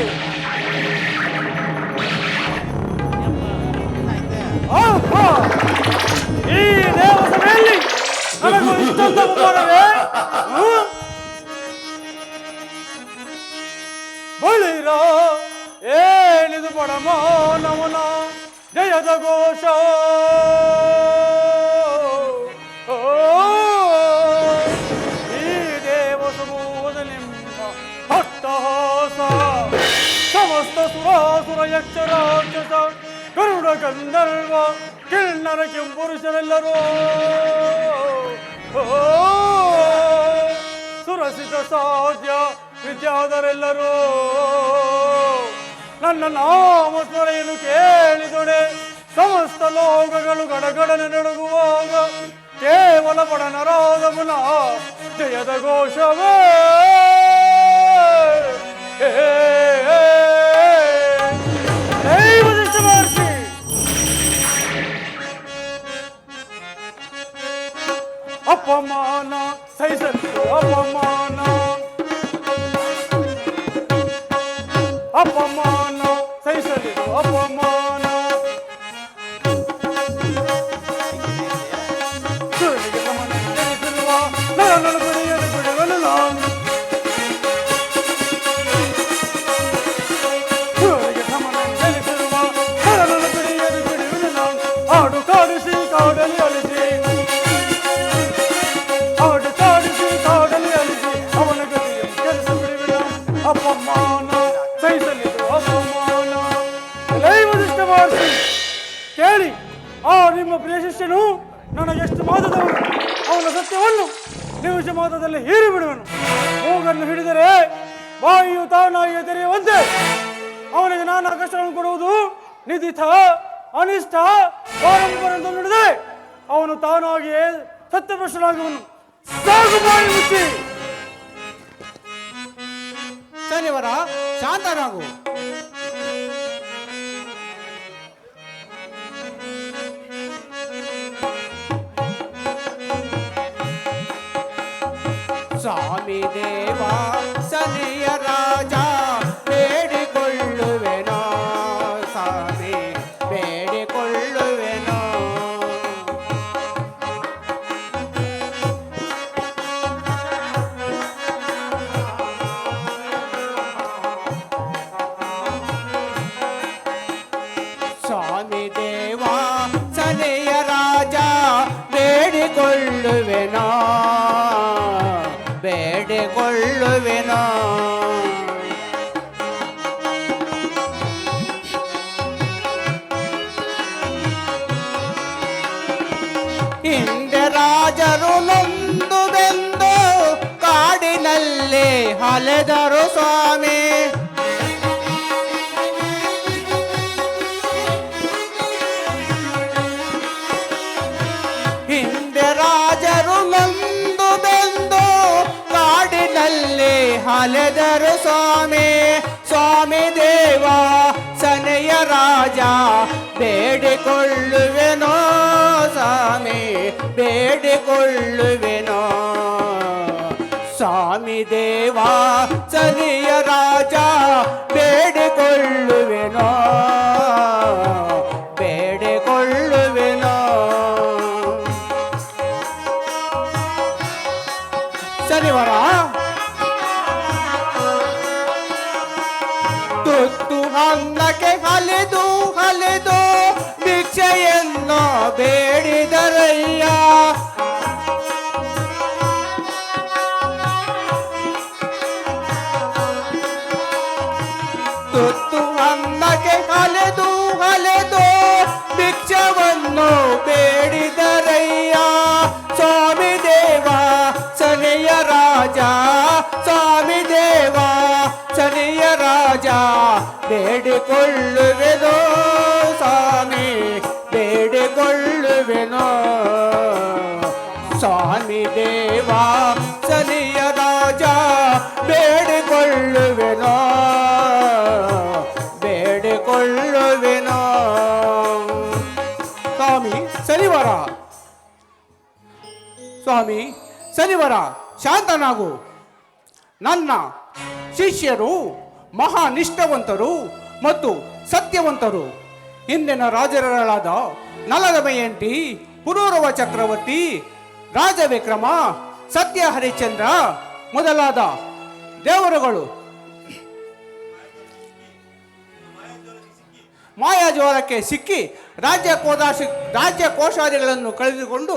ಈ ದೇವಸಭೆಯಲ್ಲಿ ನನಗೂ ಇಷ್ಟೊಂದು ಅವಮಾನವೇ? ಬಳಿರ ಏನಿದು ಪಡಮಾನವನ ಜಯದ ಘೋಷ. ಈ ದೇವ ಸಮೂಹದ ನಿಮ್ಮ ಅಟ್ಟಹಾಸ ಸಮಸ್ತ ಸುರಾಸುರ ಯಕ್ಷ ರಾಕ್ಷಸ ಗರುಡ ಗಂಧರ್ವ ಕಿನ್ನರ ಕೆಂಪುರುಷರೆಲ್ಲರೂ ಸುರಸಿತ ಸಾಧ್ಯ ವಿದ್ಯಾಧರೆಲ್ಲರೂ ನನ್ನ ನಾಮ ಸ್ಮರೆಯನ್ನು ಕೇಳಿದೊಡೆ ಸಮಸ್ತ ಲೋಕಗಳು ಗಡಗಡನೆ ನಡುಗುವಾಗ ಕೇವಲ ಪಡನರಾದ ಪುನಃ ಜಯದ ಘೋಷವೇ. ವಸಿಷ್ಠ ಮಹರ್ಷಿ, ಅಪಮಾನ ಸಹಿಸಲು ಅಪಮಾನ, ಅಪಮಾನ ಸಹಿಸಲು ಅಪಮಾನ. ಸುರನಿಗೆ ಸಮನಿಸಿರುವ ನರನನ್ನು ಬಿಡಿಯಲು ಬಿಡುವನು ನಾನು. ಸುರನಿಗೆ ಸಮನಿಸಿರುವ ನರನನ್ನು ಬಿಡಿಯಲು ಬಿಡುವನು ನಾನು. ಆಡು ಕಾಡಿಸಿ ಕಾಡಲಿ ಅಲಿಸಿ, ಆಡು ಕಾಡಿಸಿ ಕಾಡಲಿ ಅಲಿಸಿ ಅವನ ಗತಿಯನ್ನು ಕೆಲಸ ಬಿಡುವೆನು. ಅಪಮಾನ ಸಹಿಸಲಿದ್ದು ಅಪಮಾನ. ವಸಿಷ್ಠ ಮಹರ್ಷಿ ಕೇಳಿ, ಆ ನಿಮ್ಮ ಪ್ರಿಯ ಶಿಷ್ಯನು ನನಗೆಷ್ಟು ಮಾತದವನು, ಅವನ ಸತ್ಯವನ್ನು ನಿಮಿಷ ಮಾತದಲ್ಲಿ ಹೀರಿ ಬಿಡುವನು. ಮೂಗನ್ನು ಹಿಡಿದರೆ ಬಾಯಿಯು ತಾನಾಗಿ ತೆರೆಯುವಂತೆ ಅವನಿಗೆ ನಾನಾ ಕಷ್ಟಗಳನ್ನು ಕೊಡುವುದು ನಿಧಿತ ಅನಿಷ್ಟ ಪಾರಂಪರೆಂದು ನುಡಿದರೆ ಅವನು ತಾನಾಗಿಯೇ ಸತ್ಯಭ್ರಷ್ಟನಾಗುವನು. ಸಾಗು ಬಾಯಿ ಮುಚ್ಚಿ. ಶನಿವಾರ ಶಾಂತರಾಗು. ಸ್ವಾಮಿ ದೇವ ಸನಿಯ ರಾಜ ಬೇಡಿಕೊಳ್ಳುವೆನೋ, ಸ್ವಾಮಿ ಬೇಡಿಕೊಳ್ಳುವೆನೋ. ಸ್ವಾಮಿ ದೇವ ಸನಿಯ ರಾಜ ಬೇಡಿಕೊಳ್ಳುವೆನೋ, ಬೇಡಿಕೊಳ್ಳುವೆನೋ. ಹಿಂದೆ ರಾಜರು ನೊಂದು ಬೆಂದು ಕಾಡಿನಲ್ಲಿ ಅಲೆದರು ಸ್ವಾಮಿ. ಹಿಂದೆ ರಾಜರು ನೊಂದು ಬೆಂದು ಕಾಡಿನಲ್ಲಿ ಅಲೆದರು ಸ್ವಾಮಿ. ಸ್ವಾಮಿ ದೇವ ಸನೆಯ ರಾಜ ಬೇಡಿಕೊಳ್ಳುವೆನೋ, ಸ್ವಾಮಿ ಬೇಡಿಕೊಳ್ಳುವೆನೋ. ಸ್ವಾಮಿ ದೇವ ಸನೆಯ ರಾಜ ಬೇಡಿಕೊಳ್ಳುವೆನೋ, ಬೇಡಿಕೊಳ್ಳುವೆನೋ. ಶನಿವಾರ ತುತ್ತು ಅನ್ನಕ್ಕೆ ಅಲೆದು ಅಲೆದು ಭಿಕ್ಷೆಯನ್ನು ಬೇಡಿದರಯ್ಯ. ತುತ್ತು ಅನ್ನಕ್ಕೆ ಅಲೆದು ಅಲೆದು ಭಿಕ್ಷವನ್ನು ಬೇಡಿದರಯ್ಯ. ಸ್ವಾಮಿ ದೇವ ಸನೆಯ ರಾಜ, ಸ್ವಾಮಿ ದೇವ ಸನೆಯ ರಾಜ ಬೇಡಿಕೊಳ್ಳುವೆನೋ, ಸ್ವಾಮಿ ಬೇಡಿಕೊಳ್ಳುವೆನೋ. ಸಲಿಯ ರಾಜ ಬೇಡಿಕೊಳ್ಳುವೆನೋ ಬೇಡಿಕೊಳ್ಳುವೆನೋ. ಸ್ವಾಮಿ ಸರಿವರ, ಸ್ವಾಮಿ ಸರಿವರ, ಶಾಂತನಾಗು. ನನ್ನ ಶಿಷ್ಯರು ಮಹಾನಿಷ್ಠವಂತರು ಮತ್ತು ಸತ್ಯವಂತರು. ಹಿಂದಿನ ರಾಜರುಗಳಾದ ನಲದಮಯಂತಿ, ಪುರೂರವ ಚಕ್ರವರ್ತಿ, ರಾಜವಿಕ್ರಮ, ಸತ್ಯ ಹರಿಶ್ಚಂದ್ರ ಮೊದಲಾದ ದೇವರುಗಳು ಮಾಯಾಜೋರಕ್ಕೆ ಸಿಕ್ಕಿ ರಾಜ್ಯ ಕೋಶಾದಿಗಳನ್ನು ಕಳೆದುಕೊಂಡು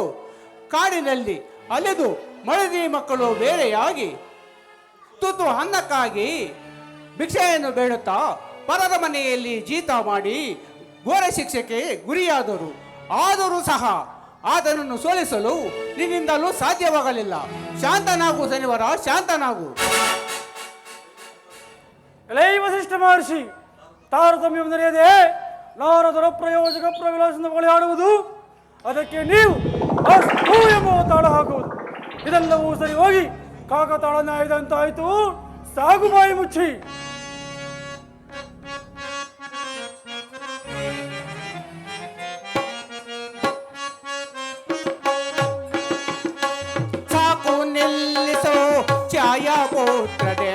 ಕಾಡಿನಲ್ಲಿ ಅಲೆದು ಮಳದಿ ಮಕ್ಕಳು ಬೇರೆಯಾಗಿ ತುತ್ತು ಅನ್ನಕ್ಕಾಗಿ ಭಿಕ್ಷೆಯನ್ನು ಬೇಡುತ್ತಾ ಪರರ ಮನೆಯಲ್ಲಿ ಜೀತ ಮಾಡಿ ಘೋರ ಶಿಕ್ಷೆಗೆ ಗುರಿಯಾದರು. ಆದರೂ ಸಹ ಆತನನ್ನು ಸೋಲಿಸಲು ನಿನ್ನಿಂದಲೂ ಸಾಧ್ಯವಾಗಲಿಲ್ಲ. ಶಾಂತನಾಗು ಶನಿವಾರ, ಶಾಂತನಾಗು. ಎಲೈ ವಸಿಷ್ಠ ಮಹರ್ಷಿ, ತಾರತಮ್ಯ ನಡೆಯದೆ ನಾರದರ ಪ್ರಯೋಜಕ ಪ್ರವಿಲಾಸದ ಬಳಿಯಾಡುವುದು, ಅದಕ್ಕೆ ನೀವು ಅಷ್ಟು ಎಂಬ ತಾಳ ಹಾಕುವುದು, ಇದೆಲ್ಲವೂ ಸರಿ ಹೋಗಿ ಕಾಕತಾಳ ನ್ಯಾಯದಂತಾಯಿತು. ಸಾಗು ಬಾಯಿ ಮುಚ್ಚಿ. ಸಾಕು ನಿಲ್ಲಿಸೋ ಛಾಯಾಪುತ್ರನೇ,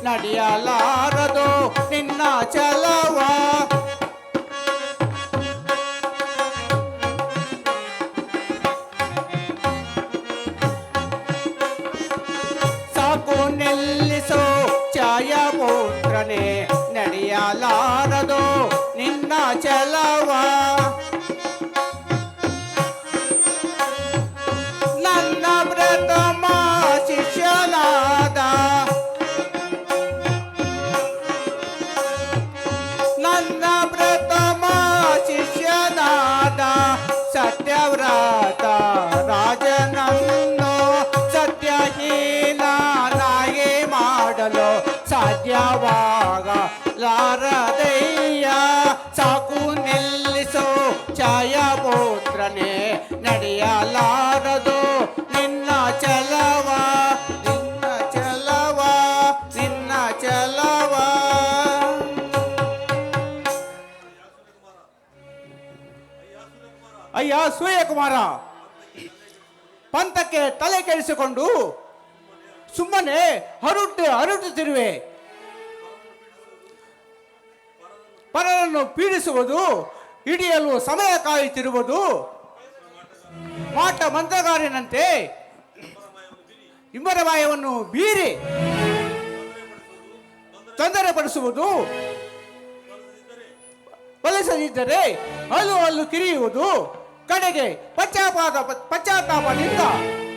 ನಡೆಯಲಾರದು ನಿನ್ನ ಚಲವ. ಸಾಕು ನಿಲ್ಲಿಸೋ ಛಾಯಾಪುತ್ರನೇ, ನಡೆಯಲಾರದು ನಿನ್ನ ಚಲವ. ನನ್ನ ಪ್ರಥಮ ಶಿಷ್ಯನಾದ ನನ್ನ ಪ್ರಥಮ ಶಿಷ್ಯನಾದ ಸತ್ಯವ್ರತ ರಾಜನನ್ನು ಸತ್ಯಹೀನಾಗಿ ಮಾಡಲು ಸಾಧ್ಯವಾಗಲಾರದಯ್ಯ. ಸಾಕು ನಿಲ್ಲಿಸೋ ಛಾಯಾಪುತ್ರನೇ, ನಡೆಯಲಾರದು ನಿನ್ನ ಚಲವ, ನಿನ್ನ ಚಲವ, ನಿನ್ನ ಚಲವ. ಅಯ್ಯ ಸೂರ್ಯಕುಮಾರ, ಪಂಥಕ್ಕೆ ತಲೆ ಕೆಡಿಸಿಕೊಂಡು ಸುಮ್ಮನೆ ಹರಟುತ್ತಿರುವೆ. ಪರರನ್ನು ಪೀಡಿಸುವುದು, ಹಿಡಿಯಲು ಸಮಯ ಕಾಯುತ್ತಿರುವುದು, ಮಾಟ ಮಂತ್ರಗಾರಿನಂತೆ ಇಂಬರವಾಯವನ್ನು ಬೀರಿ ತೊಂದರೆಪಡಿಸುವುದು, ಫಲಿಸದಿದ್ದರೆ ಅಲ್ಲು ಕಿರಿಯುವುದು, ಕಡೆಗೆ ಪಶ್ಚಾತ್ತಾಪದಿಂದ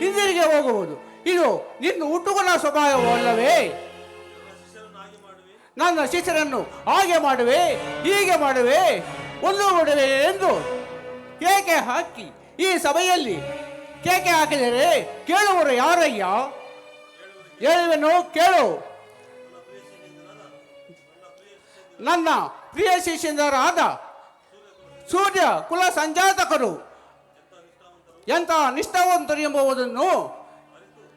ಹಿಂದಿರುಗಿ ಹೋಗುವುದು. ಇದು ನಿನ್ನ ಹುಟ್ಟುಗುಣ ಸ್ವಭಾವವಲ್ಲವೇ? ನನ್ನ ಶಿಷ್ಯರನ್ನು ಹಾಗೆ ಮಾಡುವೆ, ಹೀಗೆ ಮಾಡುವೆ, ಒಂದು ಮಾಡುವೆ ಎಂದು ಕೇಕೆ ಹಾಕಿ ಈ ಸಭೆಯಲ್ಲಿ ಕೇಕೆ ಹಾಕಿದರೆ ಕೇಳುವರು ಯಾರಯ್ಯ? ಹೇಳುವೆನು ಕೇಳು. ನನ್ನ ಪ್ರಿಯ ಶಿಷ್ಯರಾದ ಸೂರ್ಯ ಕುಲ ಸಂಜಾತಕರು ಎಂಥ ನಿಷ್ಠಾವಂತರು ಎಂಬುದನ್ನು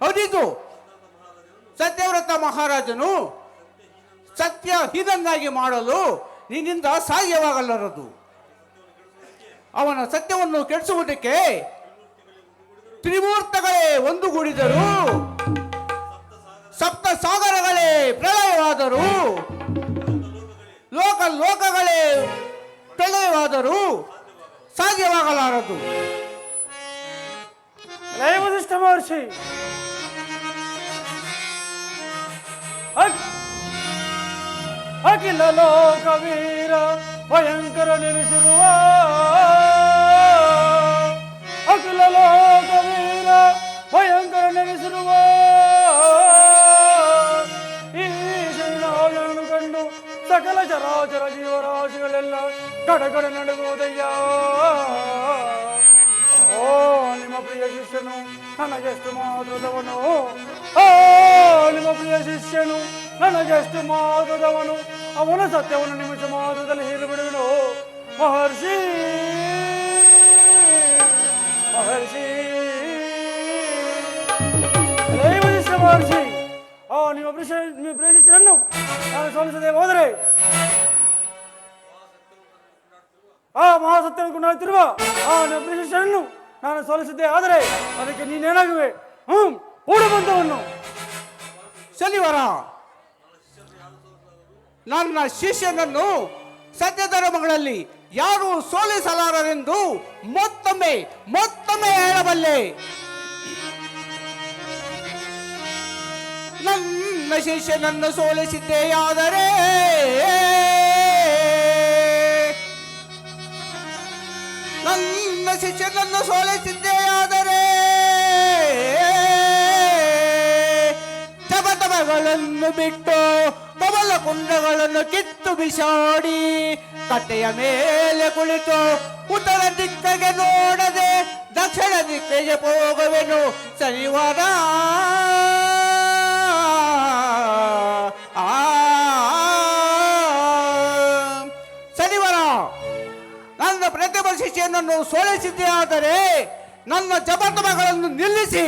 ಅರಿತು ಸತ್ಯವ್ರತ ಮಹಾರಾಜನು ಸತ್ಯಹೀನನ್ನಾಗಿ ಮಾಡಲು ನಿನ್ನಿಂದ ಸಾಧ್ಯವಾಗಲಾರದು. ಅವನ ಸತ್ಯವನ್ನು ಕೆಡಿಸುವುದಕ್ಕೆ ತ್ರಿಮೂರ್ತಗಳೇ ಒಂದುಗೂಡಿದರು, ಸಪ್ತ ಸಾಗರಗಳೇ ಪ್ರಳಯವಾದರು, ಲೋಕಗಳೇ ಪ್ರಳಯವಾದರೂ ಸಾಧ್ಯವಾಗಲಾರದು. ಎಲೈ ವಸಿಷ್ಠ ಮಹರ್ಷಿ, ಅಖಿಲ ಲೋಕವೀರ ಭಯಂಕರ ನೆಲೆಸಿರುವ, ಅಖಿಲ ಲೋಕವೀರ ಭಯಂಕರ ನೆಲೆಸಿರುವ ಈ ಶ್ರೀನಾರಾಯಣನು ಕಂಡು ಸಕಲ ಚರಾಚರ ಜೀವರಾಶಿಗಳೆಲ್ಲ ಕಡಗಡ ನಡುಗುವುದಯ್ಯ. ಓ ನಿಮ್ಮ ಪ್ರಿಯ ಶಿಷ್ಯನು ನನಗೆಷ್ಟು ಮಾತ್ರದವನು, ಓ ನಿಮ್ಮ ಪ್ರಿಯ ಶಿಷ್ಯನು ನನಗೆಷ್ಟು ಮಾತ್ರದವನು, ಅವನ ಸತ್ಯವನ್ನು ನಿಮಿಷ ಮಾತ್ರದಲ್ಲಿ ಹೀರು ಬಿಡುವನು. ಮಹರ್ಷಿ ಮಹರ್ಷಿ ಮಹರ್ಷಿ, ನಿಮ್ಮ ಪ್ರಿಯ ಶಿಷ್ಯನನ್ನು ನಾನು ಸೋಲಿಸದೆ ಹೋದರೆ ಆ ಮಹಾಸತ್ಯವನ್ನು ಕೊಂಡಾಡುತ್ತಿರುವ ನಿಮ್ಮ ಪ್ರಿಯ ಶಿಷ್ಯನನ್ನು ನಾನು ಸೋಲಿಸಿದ್ದೆ ಆದರೆ ಅದಕ್ಕೆ ನೀನೇನಾಗುವೆ? ಕೂಡಬಂಧವನ್ನು ಶನಿವಾರ ನನ್ನ ಶಿಷ್ಯನನ್ನು ಸತ್ಯಧರ್ಮಗಳಲ್ಲಿ ಯಾರು ಸೋಲಿಸಲಾರರೆಂದು ಮತ್ತೊಮ್ಮೆ ಹೇಳಬಲ್ಲೆ. ನನ್ನ ಶಿಷ್ಯನನ್ನು ಸೋಲಿಸಿದ್ದೆಯಾದರೆ ಶಬದಗಳನ್ನು ಬಿಟ್ಟು ಕಮಲ ಕುಂಡಗಳನ್ನು ಕಿತ್ತು ಬಿಸಾಡಿ ಕಟ್ಟೆಯ ಮೇಲೆ ಕುಳಿತು ಉತ್ತರ ದಿಕ್ಕಿಗೆ ನೋಡದೆ ದಕ್ಷಿಣ ದಿಕ್ಕಿಗೆ ಹೋಗುವೆನು ಶನಿವಾರ. ಶನಿವಾರ ನನ್ನ ಪ್ರತಿಭಾ ಶಿಷ್ಯನನ್ನು ಸೋಲಿಸಿದ್ದೇ ಆದರೆ ನನ್ನ ಜಪತಮಗಳನ್ನು ನಿಲ್ಲಿಸಿ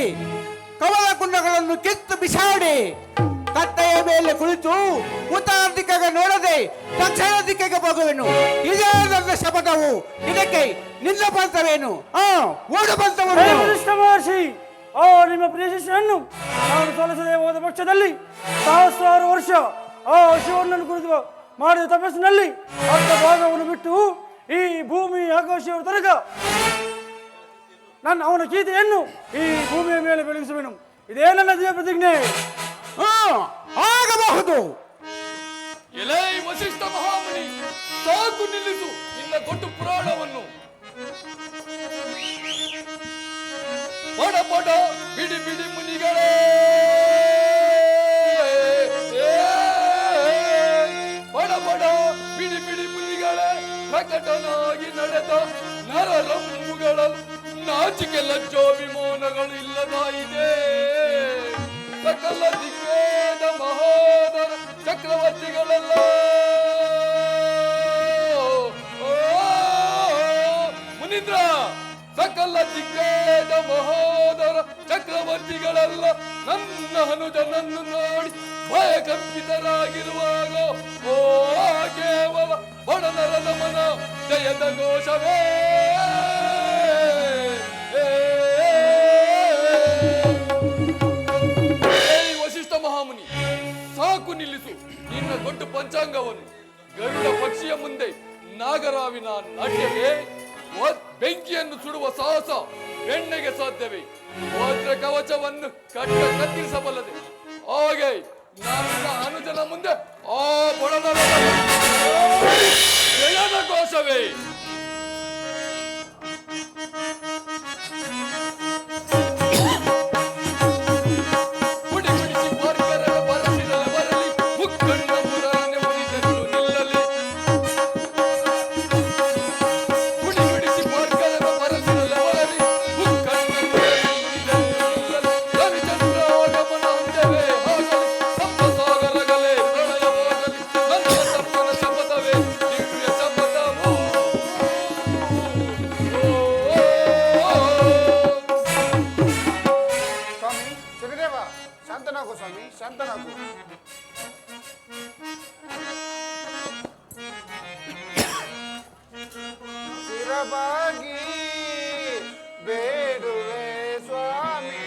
ಕಮಲ ಕುಂಡಗಳನ್ನು ಕಿತ್ತು ಬಿಸಾಡಿ ಕಟ್ಟೆಯ ಮೇಲೆ ಕುಳಿತು ಉತ್ತರ ದಿಕ್ಕಿಗೆ ನೋಡದೆ ದಕ್ಷಿಣ ದಿಕ್ಕಿಗೆ ಹೋಗುವೆನು. ಇದೇ ನನ್ನ ಶಪಥವು. ಇದಕ್ಕೆ ನಿನ್ನ ಪಂಥವೇನು? ಓಡು ಪಂಥವನ್ನು. ಮಹರ್ಷಿ, ನಿಮ್ಮ ಪ್ರಿಯ ಶಿಷ್ಯನನ್ನು ನಾನು ಸೋಲಿಸದೆ ಹೋದ ಪಕ್ಷದಲ್ಲಿ ಸಹಸ್ರಾರು ವರ್ಷ ಆ ಶಿವನನ್ನು ಕುರಿತು ಮಾಡಿದ ತಪಸ್ಸಿನಲ್ಲಿ ಅರ್ಧ ಭಾಗವನ್ನು ಬಿಟ್ಟು ಈ ಭೂಮಿ ಆಕಾಶದ ತನಕ ಅವನ ಗೀತೆಯನ್ನು ಈ ಭೂಮಿಯ ಮೇಲೆ ಬೆಳಗಿಸುವೆನು. ಇದೇ ನನ್ನ ದಿವ್ಯ ಪ್ರತಿಜ್ಞೆ. ಆಗಬಹುದು. ಎಲೈ ವಸಿಷ್ಠ ಮಹಾಮುನಿ, ಸಾಕು ನಿಲ್ಲಿಸು ನಿನ್ನ ಕೊಟ್ಟು ಪುರಾಣವನ್ನು. ಪಡ ಪಡ ಬಿಡಿ ಬಿಡಿ ಮುನಿಗಳೇ, ಪಡ ಪಡ ಬಿಡಿ ಬಿಡಿ ಮುನಿಗಳೇ, ಪ್ರಕಟನಾಗಿ ನಡೆದ ನರರಂಬುಗಳಲ್ಲಿ ನಾಚಿಕೆ ಲಜ್ಜಾಭಿಮಾನಗಳು ಇಲ್ಲದಾಗಿದೆ. ಸಕಲ ದಿಗ್ವೇದ ಮಹೋದರ ಚಕ್ರವರ್ತಿಗಳೆಲ್ಲ ಮುನೀಂದ್ರ, ಸಕಲ ದಿಗ್ವೇದ ಮಹೋದರ ಚಕ್ರವರ್ತಿಗಳೆಲ್ಲ ನನ್ನ ಹನುಜನನ್ನು ನೋಡಿ ಭಯಕಂಪಿತರಾಗಿರುವಾಗ ಕೇವಲ ಬಡನರದ ಮನ ಜಯದ ಘೋಷವೇ. ಮಹಾಮುನಿ, ಸಾಕು ನಿಲ್ಲಿಸು ನಿನ್ನ ದೊಡ್ಡ ಪಂಚಾಂಗವನ್ನು. ಗರುಡ ಪಕ್ಷಿಯ ಮುಂದೆ ನಾಗರಾವಿನ ನಾಟ್ಯವೇ? ಬೆಂಕಿಯನ್ನು ಸುಡುವ ಸಾಹಸ ಬೆಣ್ಣೆಗೆ ಸಾಧ್ಯವೇ? ವಜ್ರ ಕವಚವನ್ನು ಕತ್ತರಿಸಬಲ್ಲದೆ ಹಾಗೆ ನನ್ನ ಅನುಜನ ಮುಂದೆ ಆ ಬಡನರ ಜಯದ ಘೋಷವೇ. ಶಾಂತನಾಗು ಸ್ವಾಮಿ, ಶಾಂತನಾಗು. ಶಿರಬಾಗಿ ಬೇಡುವೆ ಸ್ವಾಮಿ,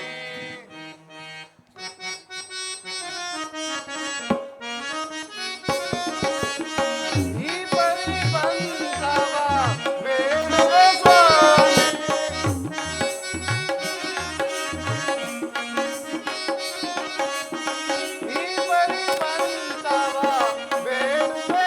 ಈ ಪರಿಬಂಧವ ಬೇಡುವೆ ಸ್ವಾಮಿ, ಈ ಪರಿಬಂಧವ ಬೇಡುವೆ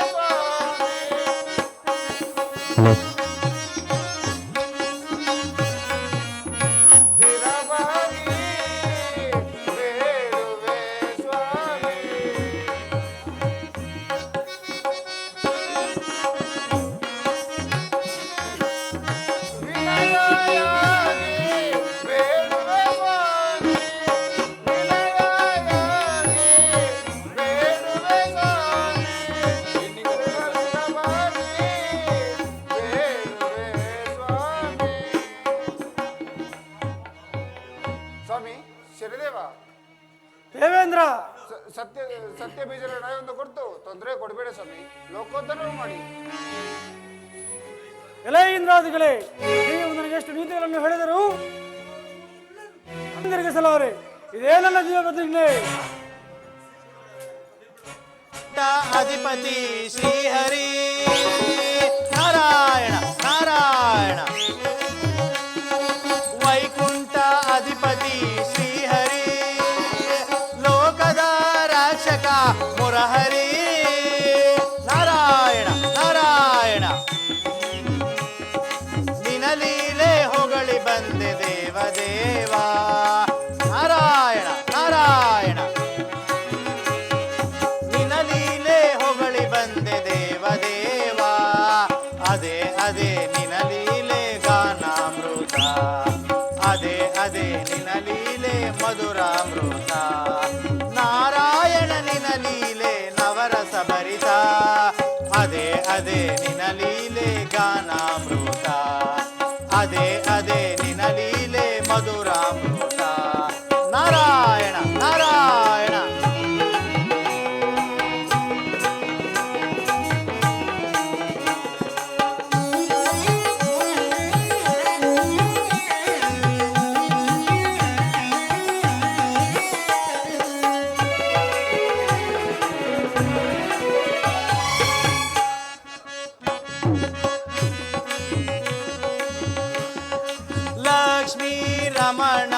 ಸ್ವಾಮಿ. ಸ್ವಾಮಿ ಶರದೇವ, ದೇವೇಂದ್ರ, ಸತ್ಯ ಸತ್ಯ ಬೀಜರ ನ್ಯಾಯವನ್ನು ಕೊಡ್ತು ತೊಂದರೆ ಕೊಡಬೇಡ ಸ್ವಾಮಿ, ಲೋಕೋದ್ಧಾರ ಮಾಡಿ. ಎಲೆ ಇಂದ್ರಾದಿಗಳೇ, ನೀವು ನನಗೆ ಎಷ್ಟು ನೀತಿಗಳನ್ನು ಹೇಳಿದರು ತಿರುಗಿಸಲಾರೆ. ಇದೇ ನನ್ನ ಜೀವ ಪ್ರತಿಜ್ಞೆ. ಅಧಿಪತಿ ಶ್ರೀಹರಿ ನಾರಾಯಣ ನಾರಾಯಣ. ವೈಕುಂಠ ಅಧಿಪತಿ ಶ್ರೀಹರಿ, ಲೋಕದ ರಕ್ಷಕ ಮುರಹರಿ ನಾರಾಯಣ ನಾರಾಯಣ. ನಿನ ಲೀಲೆ ಹೊಗಳಿ ಬಂದೆ ದೇವದೇವ ನಾರಾಯಣ ನಾರಾಯಣ. ನಿನ ಲೀಲೆ ಹೊಗಳಿ ಬಂದೆ ದೇವದೇವ, ಅದೇ ಅದೇ ನಿನ ಲೀಲೆ ಗಾನಾಮೃತ, ಅದೇ ಅದೇ ನಿನ ಲೀಲೆ ಮಧುರಾಮೃತ. ನಾರಾಯಣ ನಿನ ಲೀಲೆ ನವರಸ ಭರಿತ, ಅದೇ ಅದೇ ನಿನ ಲೀಲೆ ಗಾನಾಮೃತ, ಅದೇ ಅದೇ ನಿನ ಲೀಲೆ ಮಧುರಾಮೃತ. ನಾರಾಯಣ ನಾರಾಯಣ. ಲಕ್ಷ್ಮೀ ರಮಣ